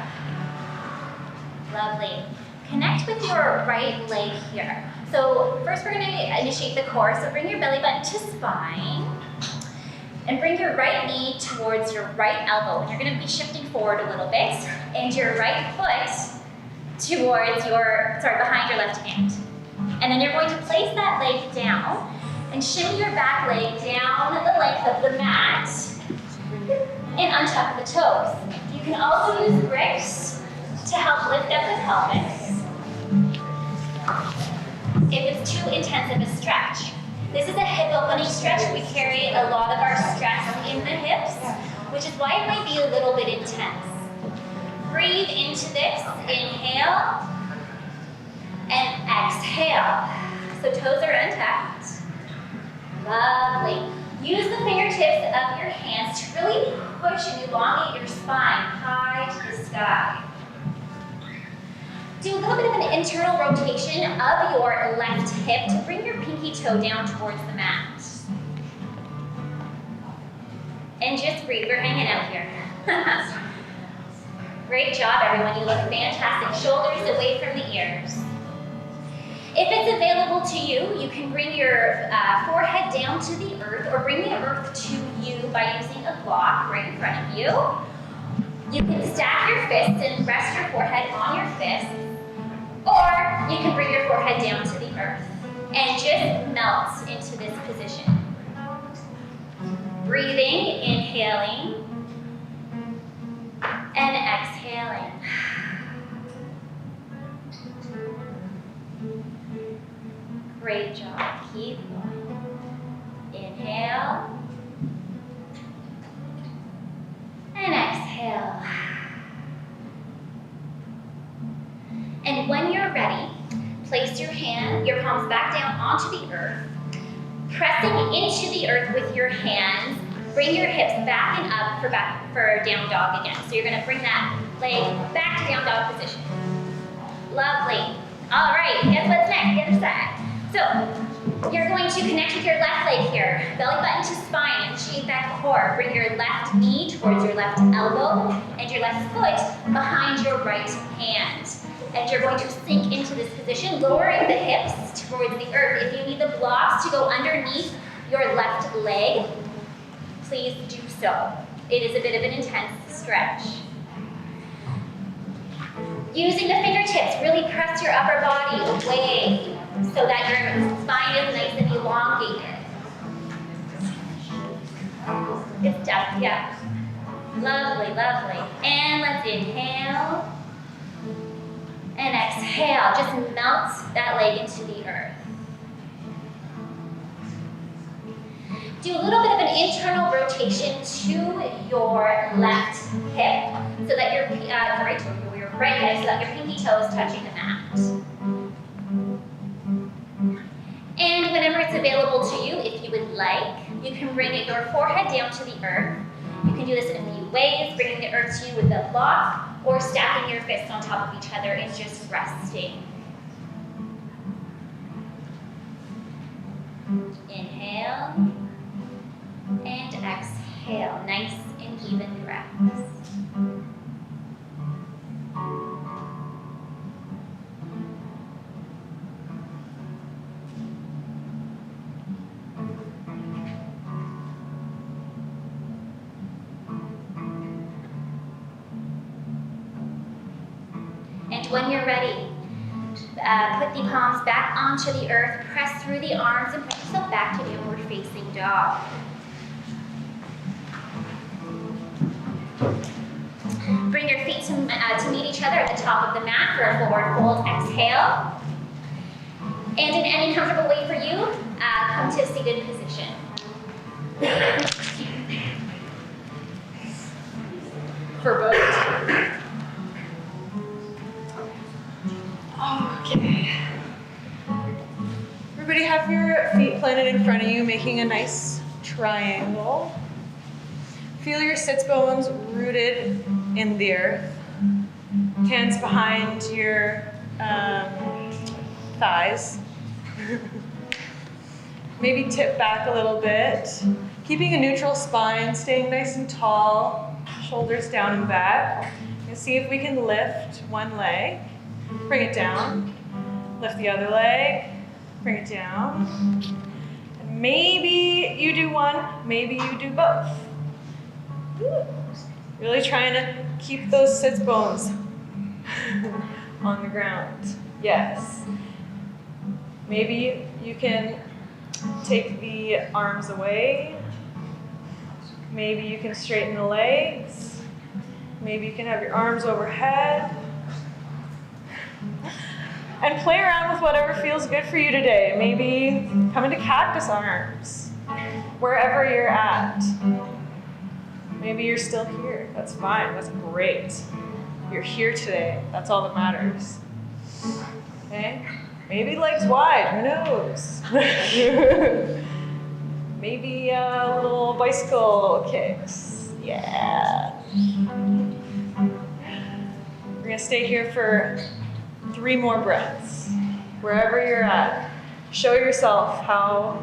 Lovely. Connect with your right leg here. So first we're going to initiate the core, so bring your belly button to spine. And bring your right knee towards your right elbow. And you're going to be shifting forward a little bit. And your right foot towards behind your left hand. And then you're going to place that leg down and shimmy your back leg down the length of the mat and untuck the toes. You can also use bricks to help lift up the pelvis if it's too intensive a stretch. This is a hip opening stretch. We carry a lot of our stress in the hips, which is why it might be a little bit intense. Breathe into this, inhale, and exhale. So toes are untucked. Lovely. Use the fingertips of your hands to really push and elongate your spine high to the sky. Do a little bit of an internal rotation of your left hip to bring your pinky toe down towards the mat. And just breathe, we're hanging out here. Great job, everyone. You look fantastic. Shoulders away from the ears. If it's available to you, you can bring your forehead down to the earth or bring the earth to you by using a block right in front of you. You can stack your fists and rest your forehead on your fists, or you can bring your forehead down to the earth and just melt into this position. Breathing, inhaling, and exhaling. Great job. Keep going. Inhale. And exhale. And when you're ready, place your palms back down onto the earth. Pressing into the earth with your hands, bring your hips back and up for down dog again. So you're gonna bring that leg back to down dog position. Lovely. All right, guess what's next? The other side. So you're going to connect with your left leg here. Belly button to spine, initiate that core. Bring your left knee towards your left elbow and your left foot behind your right hand. And you're going to sink into this position, lowering the hips towards the earth. If you need the blocks to go underneath your left leg, please do so. It is a bit of an intense stretch. Using the fingertips, really press your upper body away so that your spine is nice and elongated. Good stuff, yeah. Lovely, lovely. And let's inhale. exhale, just melt that leg into the earth. Do a little bit of an internal rotation to your left hip so that your right hip, so that your pinky toe is touching the mat. And whenever it's available to you, if you would like, you can bring your forehead down to the earth. You can do this in a few ways, bringing the earth to you with a block, or stacking your fists on top of each other and just resting. Inhale and exhale, nice and even breaths. And when you're ready, put the palms back onto the earth, press through the arms, and bring yourself back to downward facing dog. Bring your feet to meet each other at the top of the mat for a forward fold. Exhale. And in any comfortable way for you, come to a seated position. For both. Okay. Everybody have your feet planted in front of you, making a nice triangle. Feel your sits bones rooted in the earth. Hands behind your thighs. Maybe tip back a little bit. Keeping a neutral spine, staying nice and tall, shoulders down and back. And see if we can lift one leg. Bring it down. Lift the other leg. Bring it down. And maybe you do one, maybe you do both. Really trying to keep those sits bones on the ground. Yes. Maybe you can take the arms away. Maybe you can straighten the legs. Maybe you can have your arms overhead. And play around with whatever feels good for you today. Maybe come into cactus arms, wherever you're at. Maybe you're still here. That's fine. That's great. You're here today. That's all that matters. Okay? Maybe legs wide. Who knows? Maybe little bicycle kicks. Yeah. We're going to stay here for 3 more breaths. Wherever you're at, show yourself how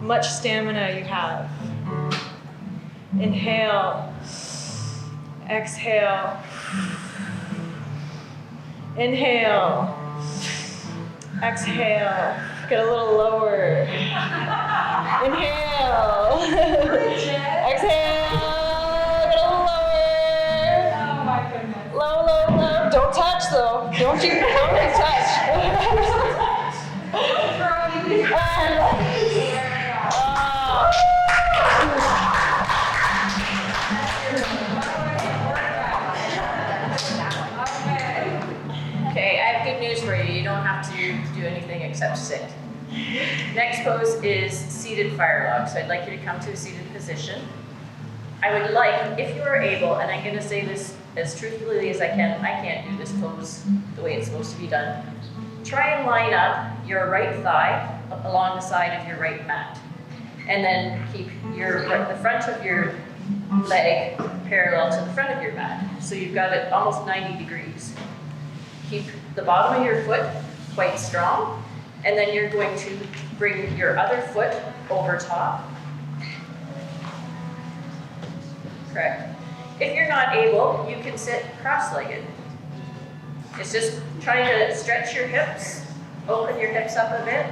much stamina you have. Inhale, exhale, inhale, exhale, get a little lower, inhale, exhale, get a little lower, Oh my goodness. low, low, low, don't touch though, don't touch. Okay, I have good news for you. You don't have to do anything except sit. Next pose is seated fire log. So I'd like you to come to a seated position. I would like, if you are able, and I'm going to say this as truthfully as I can't do this pose the way it's supposed to be done. Try and line up your right thigh along the side of your right mat. And then keep the front of your leg parallel to the front of your mat. So you've got it almost 90 degrees. Keep the bottom of your foot quite strong. And then you're going to bring your other foot over top. Correct. If you're not able, you can sit cross-legged. It's just trying to stretch your hips, open your hips up a bit.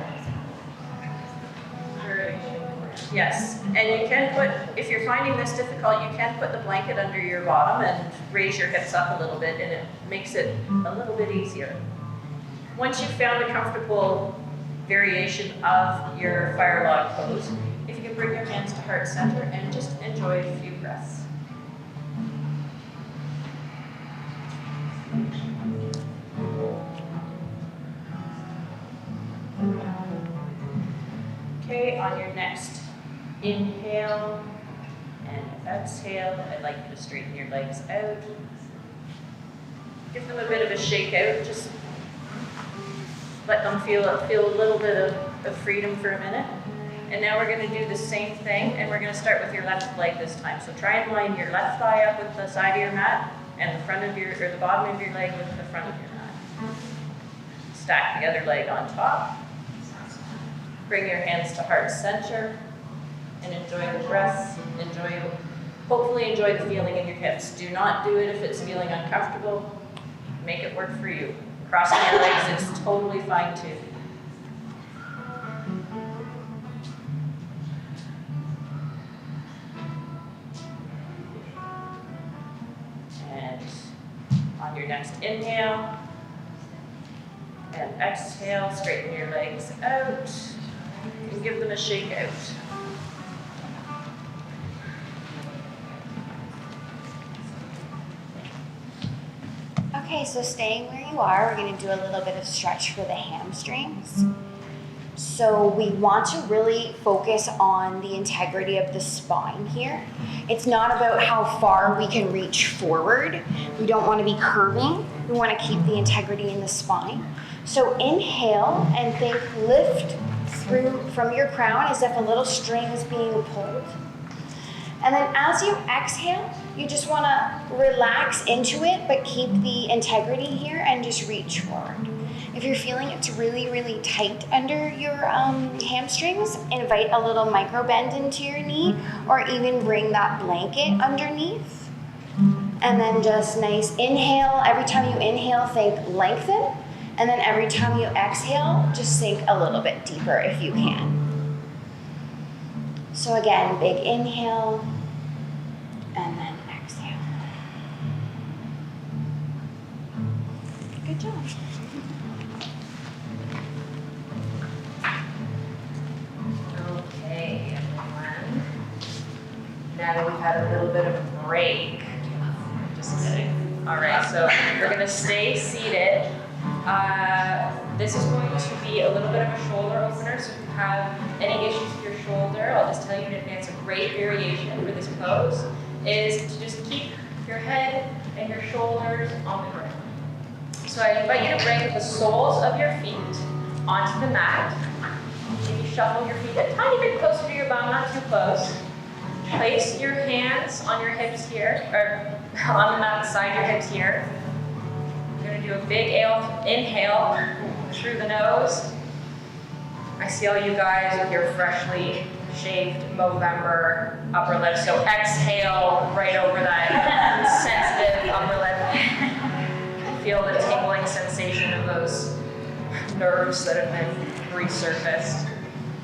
Yes, and you can put, if you're finding this difficult, you can put the blanket under your bottom and raise your hips up a little bit, and it makes it a little bit easier. Once you've found a comfortable variation of your fire log pose, if you can bring your hands to heart center and just enjoy a few breaths. on your next inhale and exhale, I'd like you to straighten your legs out. Give them a bit of a shake out, just let them feel a little bit of freedom for a minute. And now we're gonna do the same thing, and we're gonna start with your left leg this time. So try and line your left thigh up with the side of your mat, and the bottom of your leg with the front of your mat. Stack the other leg on top. Bring your hands to heart center, and enjoy the breath. Hopefully enjoy the feeling in your hips. Do not do it if it's feeling uncomfortable. Make it work for you. Crossing your legs is totally fine too. And on your next inhale and exhale, straighten your legs out and give them a shake out. Okay, so staying where you are, we're going to do a little bit of stretch for the hamstrings. So we want to really focus on the integrity of the spine here. It's not about how far we can reach forward. We don't want to be curving. We want to keep the integrity in the spine. So inhale and think lift through from your crown as if a little string is being pulled. And then as you exhale, you just want to relax into it, but keep the integrity here and just reach forward. If you're feeling it's really, really tight under your hamstrings, invite a little micro bend into your knee, or even bring that blanket underneath. And then just nice inhale. Every time you inhale, think lengthen. And then every time you exhale, just sink a little bit deeper if you can. So again, big inhale, and then exhale. Good job. Okay, everyone. Now that we've had a little bit of a break, just kidding. All right, so we're gonna stay seated. This is going to be a little bit of a shoulder opener, so if you have any issues with your shoulder, I'll just tell you in advance, a great variation for this pose is to just keep your head and your shoulders on the ground. So I invite you to bring the soles of your feet onto the mat. Maybe shuffle your feet a tiny bit closer to your bum, not too close. Place your hands on your hips here, or on the mat beside your hips here. You're gonna do a big inhale through the nose. I see all you guys with your freshly shaved Movember upper lip, so exhale right over that sensitive upper lip. Feel the tingling sensation of those nerves that have been resurfaced.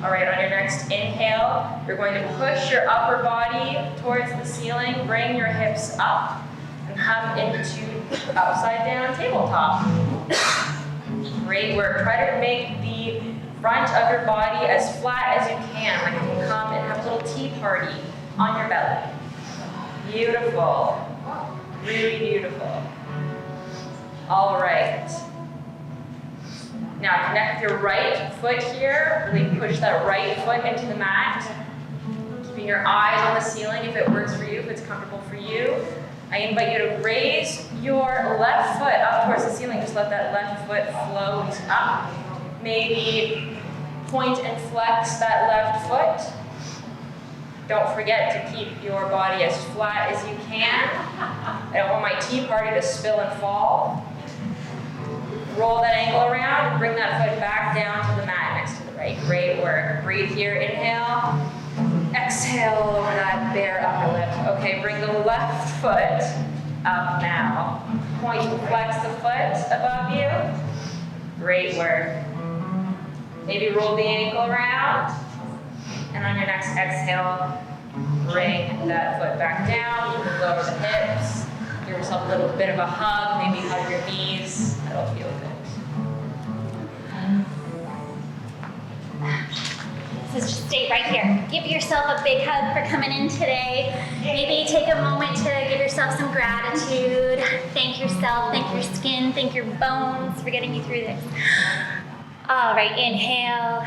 All right, on your next inhale, you're going to push your upper body towards the ceiling, bring your hips up, and come into upside down tabletop. Great work. Try to make the front of your body as flat as you can, like you can come and have a little tea party on your belly. Beautiful. Really beautiful. All right. Now connect your right foot here. Really push that right foot into the mat. Keeping your eyes on the ceiling if it works for you, if it's comfortable for you. I invite you to raise your left foot up towards the ceiling. Just let that left foot float up. Maybe point and flex that left foot. Don't forget to keep your body as flat as you can. I don't want my tea party to spill and fall. Roll that ankle around and bring that foot back down to the mat next to the right. Great work. Breathe here, inhale. Exhale over that bare upper lip. Okay, bring the left foot up now. Point and flex the foot above you. Great work. Maybe roll the ankle around. And on your next exhale, bring that foot back down. Lower the hips. Give yourself a little bit of a hug. Maybe hug your knees. That'll feel good. So just stay right here. Give yourself a big hug for coming in today. Maybe take a moment to give yourself some gratitude. Thank yourself, thank your skin, thank your bones for getting you through this. All right, inhale.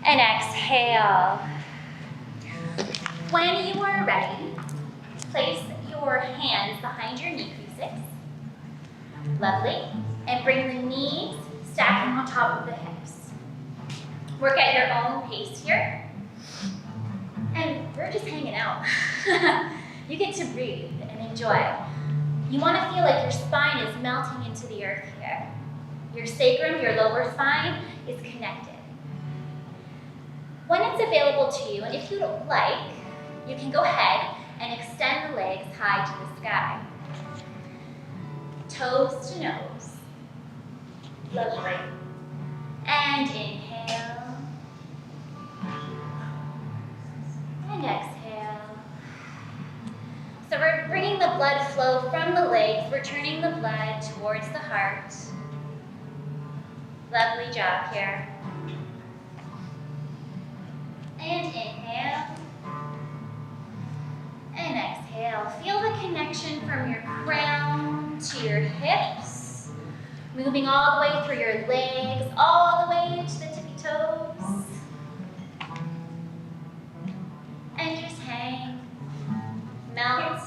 And exhale. When you are ready, place your hands behind your knee crucifix. Lovely. And bring the knees stacking on top of the hips. Work at your own pace here. And we're just hanging out. You get to breathe and enjoy. You want to feel like your spine is melting into the earth here. Your sacrum, your lower spine, is connected. When it's available to you, and if you'd like, you can go ahead and extend the legs high to the sky. Toes to nose. Lovely. And inhale. And exhale. So we're bringing the blood flow from the legs. We're turning the blood towards the heart. Lovely job here. And inhale. And exhale. Feel the connection from your crown to your hips. Moving all the way through your legs, all the way to the tippy toes. And just hang. Melt.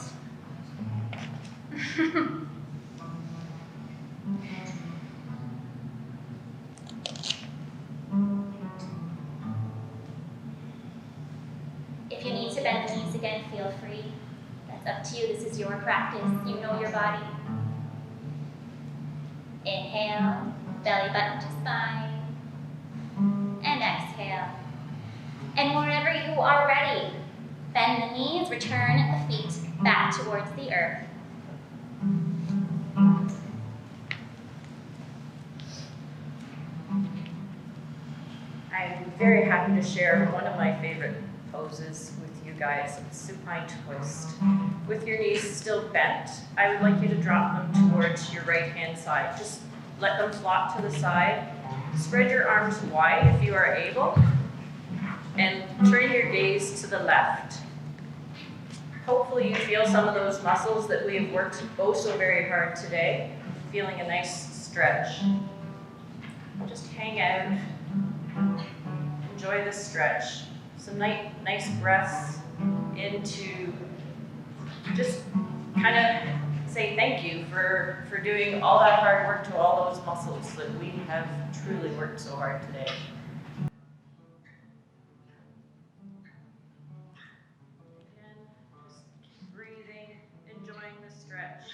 If you need to bend the knees again, feel free. That's up to you. This is your practice. You know your body. Inhale, belly button to spine. And exhale. And wherever you are ready, bend the knees, return the feet back towards the earth. I'm very happy to share one of my favorite poses with you guys, supine twist. With your knees still bent, I would like you to drop them towards your right hand side. Just let them flop to the side. Spread your arms wide if you are able, and turn your gaze to the left. Hopefully you feel some of those muscles that we have worked oh so very hard today, feeling a nice stretch. Just hang out. Enjoy the stretch. Some nice breaths into, just kind of say thank you for doing all that hard work to all those muscles that we have truly worked so hard today. Again, just breathing, enjoying the stretch,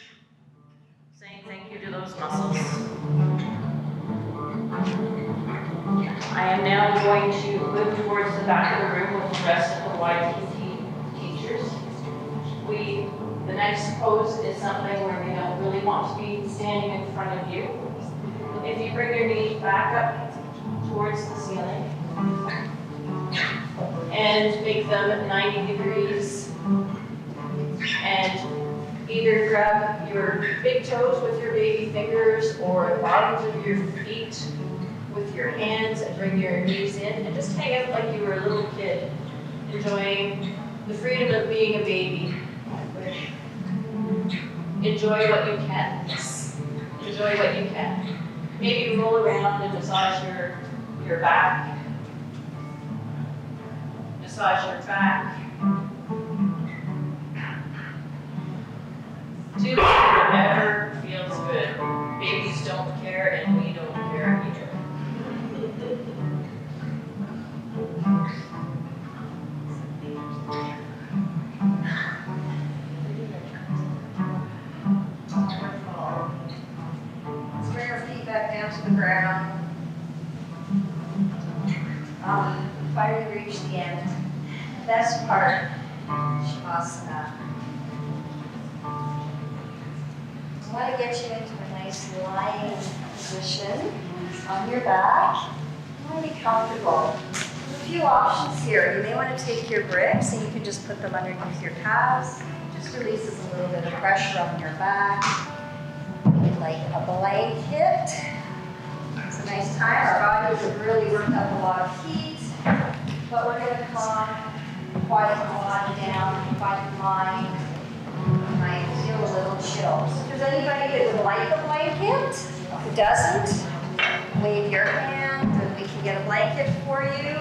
saying thank you to those muscles. I am now going to move towards the back of the room with the rest of the YTT teachers. The next pose is something where we don't really want to be standing in front of you. If you bring your knees back up towards the ceiling and make them 90 degrees, and either grab your big toes with your baby fingers or the bottoms of your feet with your hands and bring your knees in and just hang out like you were a little kid, enjoying the freedom of being a baby. Enjoy what you can. Enjoy what you can. Maybe roll around and massage your back. Massage your back. Do whatever feels good. Babies don't care and we don't care either. Let's bring our feet back down to the ground. Finally reach the end. Best part, Shavasana. I want to get you into a nice lying position on your back. You want to be comfortable. There's a few options here. You may want to take your bricks and you can just put them underneath your calves. Just releases a little bit of pressure on your back. Like a blanket. It's a nice time. Our bodies have really worked up a lot of heat, but we're going to quiet the body down, find the mind. You might feel a little chill. So if there's anybody that would like a blanket, who doesn't, wave your hand and we can get a blanket for you.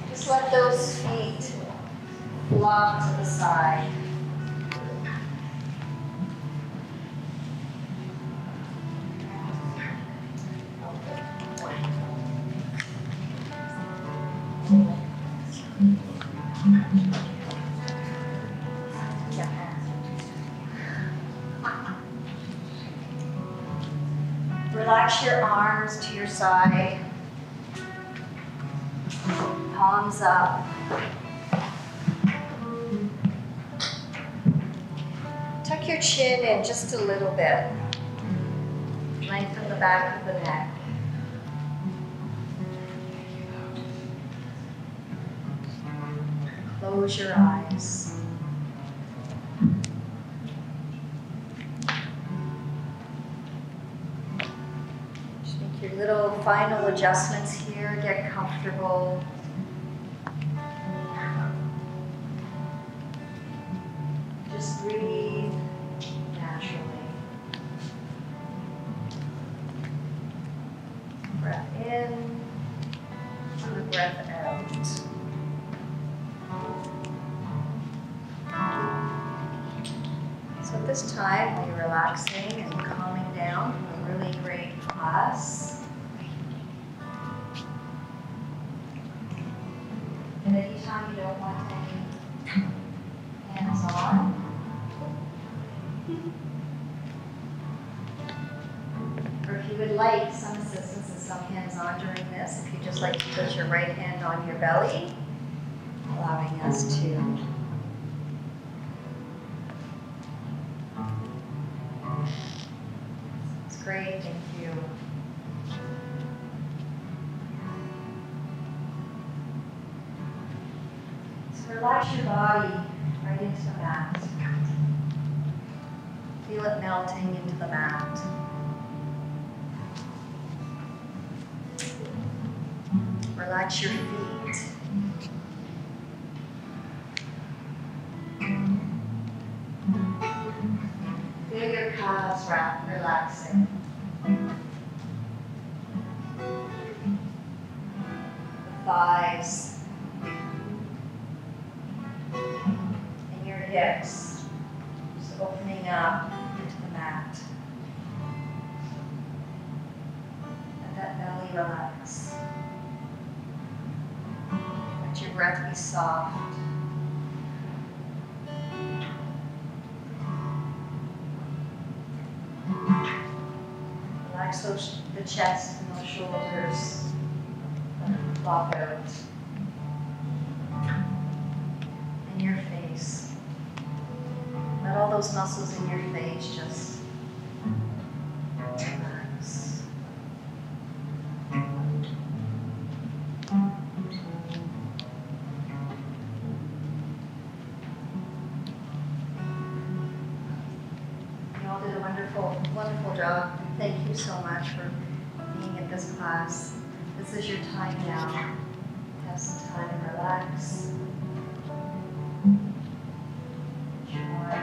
Just let those feet flop to the side. Relax your arms to your side. Palms up. Tuck your chin in just a little bit. Lengthen the back of the neck. Close your eyes. Just make your little final adjustments here. Get comfortable. Just breathe naturally. Breath in and the breath out. So at this time, while you're relaxing and calming down from a really great class, and anytime you don't want any hands on, or if you would like some assistance and some hands on during this, if you'd just like to put your right hand on your belly, allowing us to great, thank you. So relax your body right into the mat. Feel it melting into the mat. Relax your feet. Feel your calves relaxing. The thighs and your hips just opening up into the mat. Let that belly relax. Let your breath be soft. Relax the chest and those shoulders. Let them flop out. And your face. Let all those muscles in your face just relax. You all did a wonderful, wonderful job. Thank you so much for being at this class. This is your time now. Have some time and relax. Enjoy.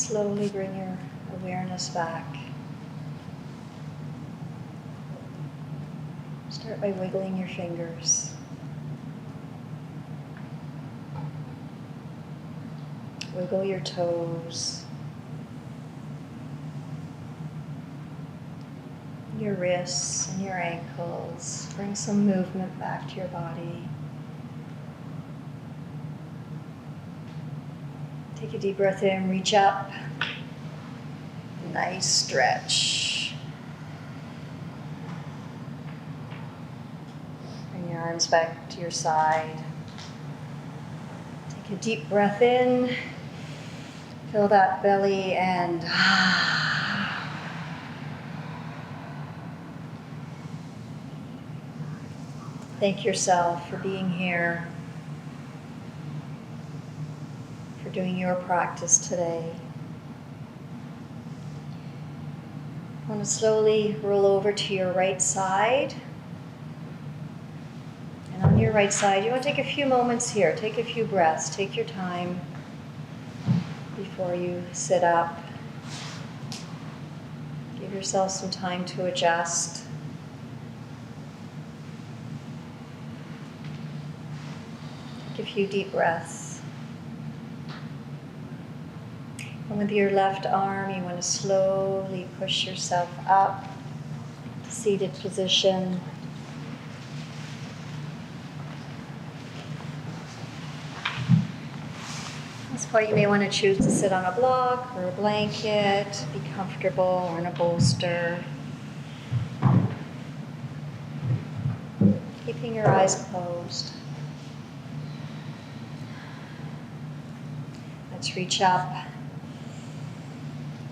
Slowly bring your awareness back. Start by wiggling your fingers. Wiggle your toes. Your wrists and your ankles. Bring some movement back to your body. Take a deep breath in, reach up. Nice stretch. Bring your arms back to your side. Take a deep breath in. Fill that belly and thank yourself for being here, for doing your practice today. I want to slowly roll over to your right side. And on your right side, you want to take a few moments here. Take a few breaths. Take your time before you sit up. Give yourself some time to adjust. Take a few deep breaths. And with your left arm, you want to slowly push yourself up to seated position. At this point, you may want to choose to sit on a block or a blanket, be comfortable, or in a bolster. Keeping your eyes closed. Let's reach up.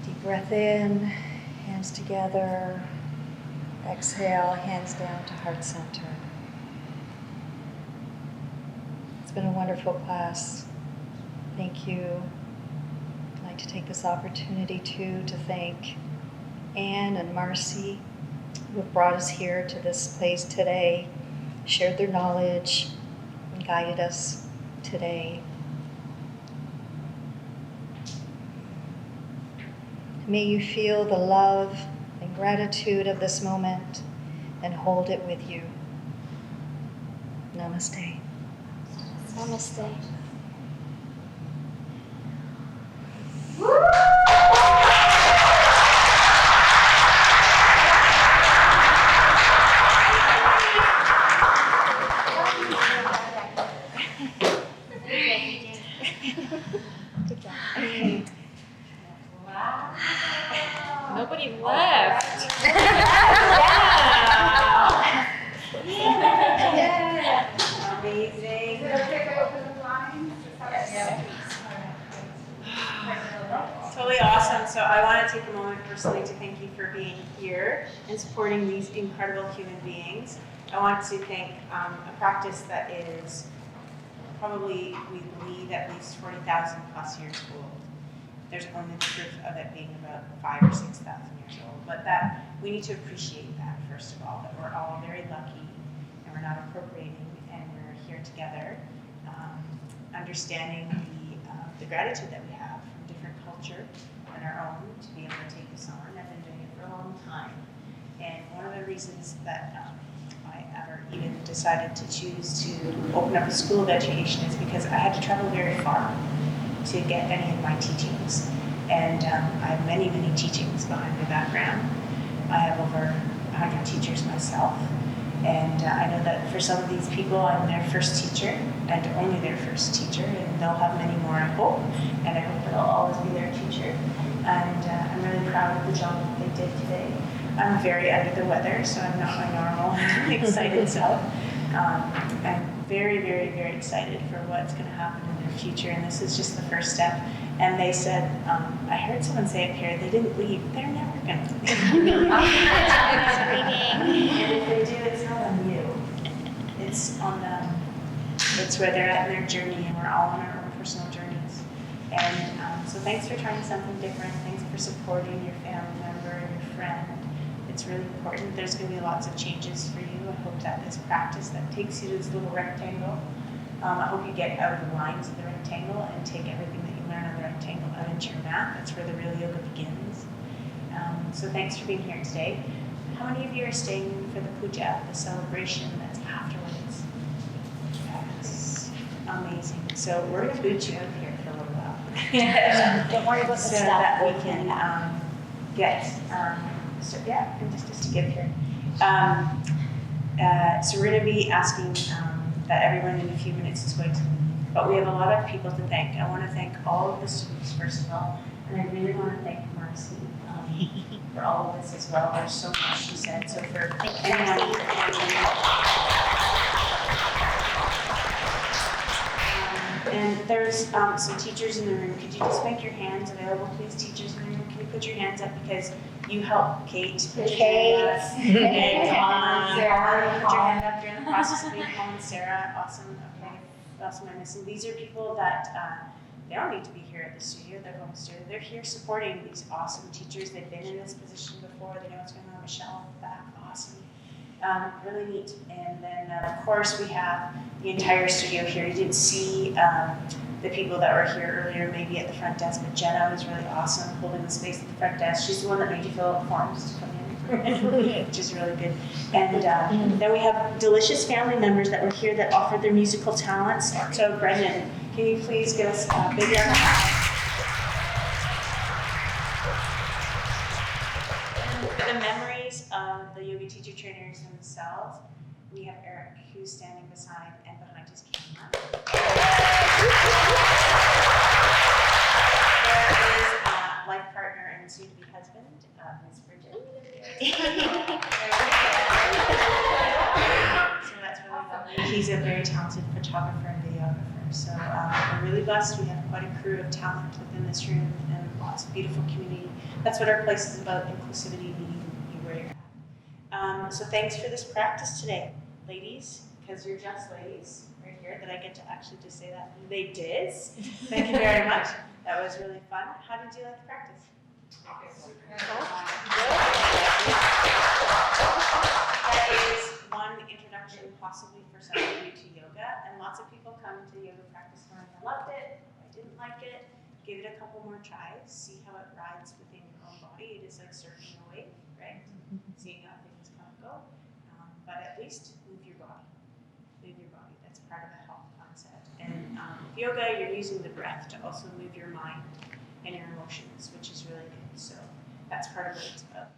Deep breath in, hands together. Exhale, hands down to heart center. It's been a wonderful class. Thank you. I'd like to take this opportunity to thank Anne and Marcy, who have brought us here to this place today, shared their knowledge, and guided us today. May you feel the love and gratitude of this moment and hold it with you. Namaste. Namaste. Nobody left. Amazing. Totally awesome. So I want to take a moment personally to thank you for being here and supporting these incredible human beings. I want to thank a practice that is probably, we believe, at least 40,000 plus years old. There's only proof of it being about 5,000 or 6,000 years old. But that we need to appreciate that, first of all, that we're all very lucky and we're not appropriating and we're here together, understanding the gratitude that we have from different culture and our own to be able to take this on. I've been doing it for a long time. And one of the reasons that I ever even decided to choose to open up a school of education is because I had to travel very far to get any of my teachings. And I have many, many teachings behind my background. I have over 100 teachers myself. And I know that for some of these people, I'm their first teacher and only their first teacher, and they'll have many more, I hope. And I hope that I'll always be their teacher. And I'm really proud of the job that they did today. I'm very under the weather, so I'm not my normal excited self. I'm very, very, very excited for what's going to happen in their future, and this is just the first step. And they said, I heard someone say up here, they didn't leave. They're never going to leave. And if they do, it's not on you. It's on them. It's where they're at in their journey, and we're all on our own personal journeys. And so thanks for trying something different. Thanks for supporting your family member and your friend. It's really important. There's going to be lots of changes for you. I hope that this practice that takes you to this little rectangle, I hope you get out of the lines of the rectangle and take everything that you learn on the rectangle out into your mat. That's where the real yoga begins. So thanks for being here today. How many of you are staying for the puja, the celebration that's afterwards? Yes. Amazing. So we're going to boot you out of here for a little while. Don't worry about the So stuff. that we can get, so yeah, and just to give here. So we're going to be asking that everyone in a few minutes is going to leave, but we have a lot of people to thank. I want to thank all of the students first of all, and I really want to thank Marcy for all of this as well. There's so much she said. So for anyone, and there's some teachers in the room. Could you just make your hands available, please, teachers in the room? Can you put your hands up because you help Kate. Kate. And Sarah, put your hand up. You're in the process of being Paul and Sarah. Awesome. Okay. What else am I missing? These are people that they don't need to be here at the studio. They're home studio. They're here supporting these awesome teachers. They've been in this position before. They know what's going on. Michelle in the back. Awesome. Really neat. And then, of course, we have the entire studio here. You didn't see the people that were here earlier, maybe at the front desk, but Jenna was really awesome holding the space at the front desk. She's the one that made you fill out forms to come in, which is really good. And then we have delicious family members that were here that offered their musical talents. So, Brendan, can you please give us a big round of applause? For the memories of the yoga teacher trainers themselves, we have Eric, who's standing beside and behind his camera. There is life partner and soon-to-be husband, Ms. Bridget. So that's really lovely. He's a very talented photographer and videographer. So we're really blessed. We have quite a crew of talent within this room and lots of beautiful community. That's what our place is about, inclusivity, meeting you where you're at. So thanks for this practice today, ladies, because you're just ladies right here that I get to actually just say that. They did. Thank you very much. That was really fun. How did you like the practice? That is one introduction possibly for some of you to yoga, and lots of people come to yoga practice going, I loved it, I didn't like it. Give it a couple more tries, see how it rides within your own body. It is like surfing a wave, right? Seeing how things kind of go. But at least move your body. Move your body. That's part of the health concept. And with yoga, you're using the breath to also move your mind and your emotions, which is really good. So that's part of what it's about.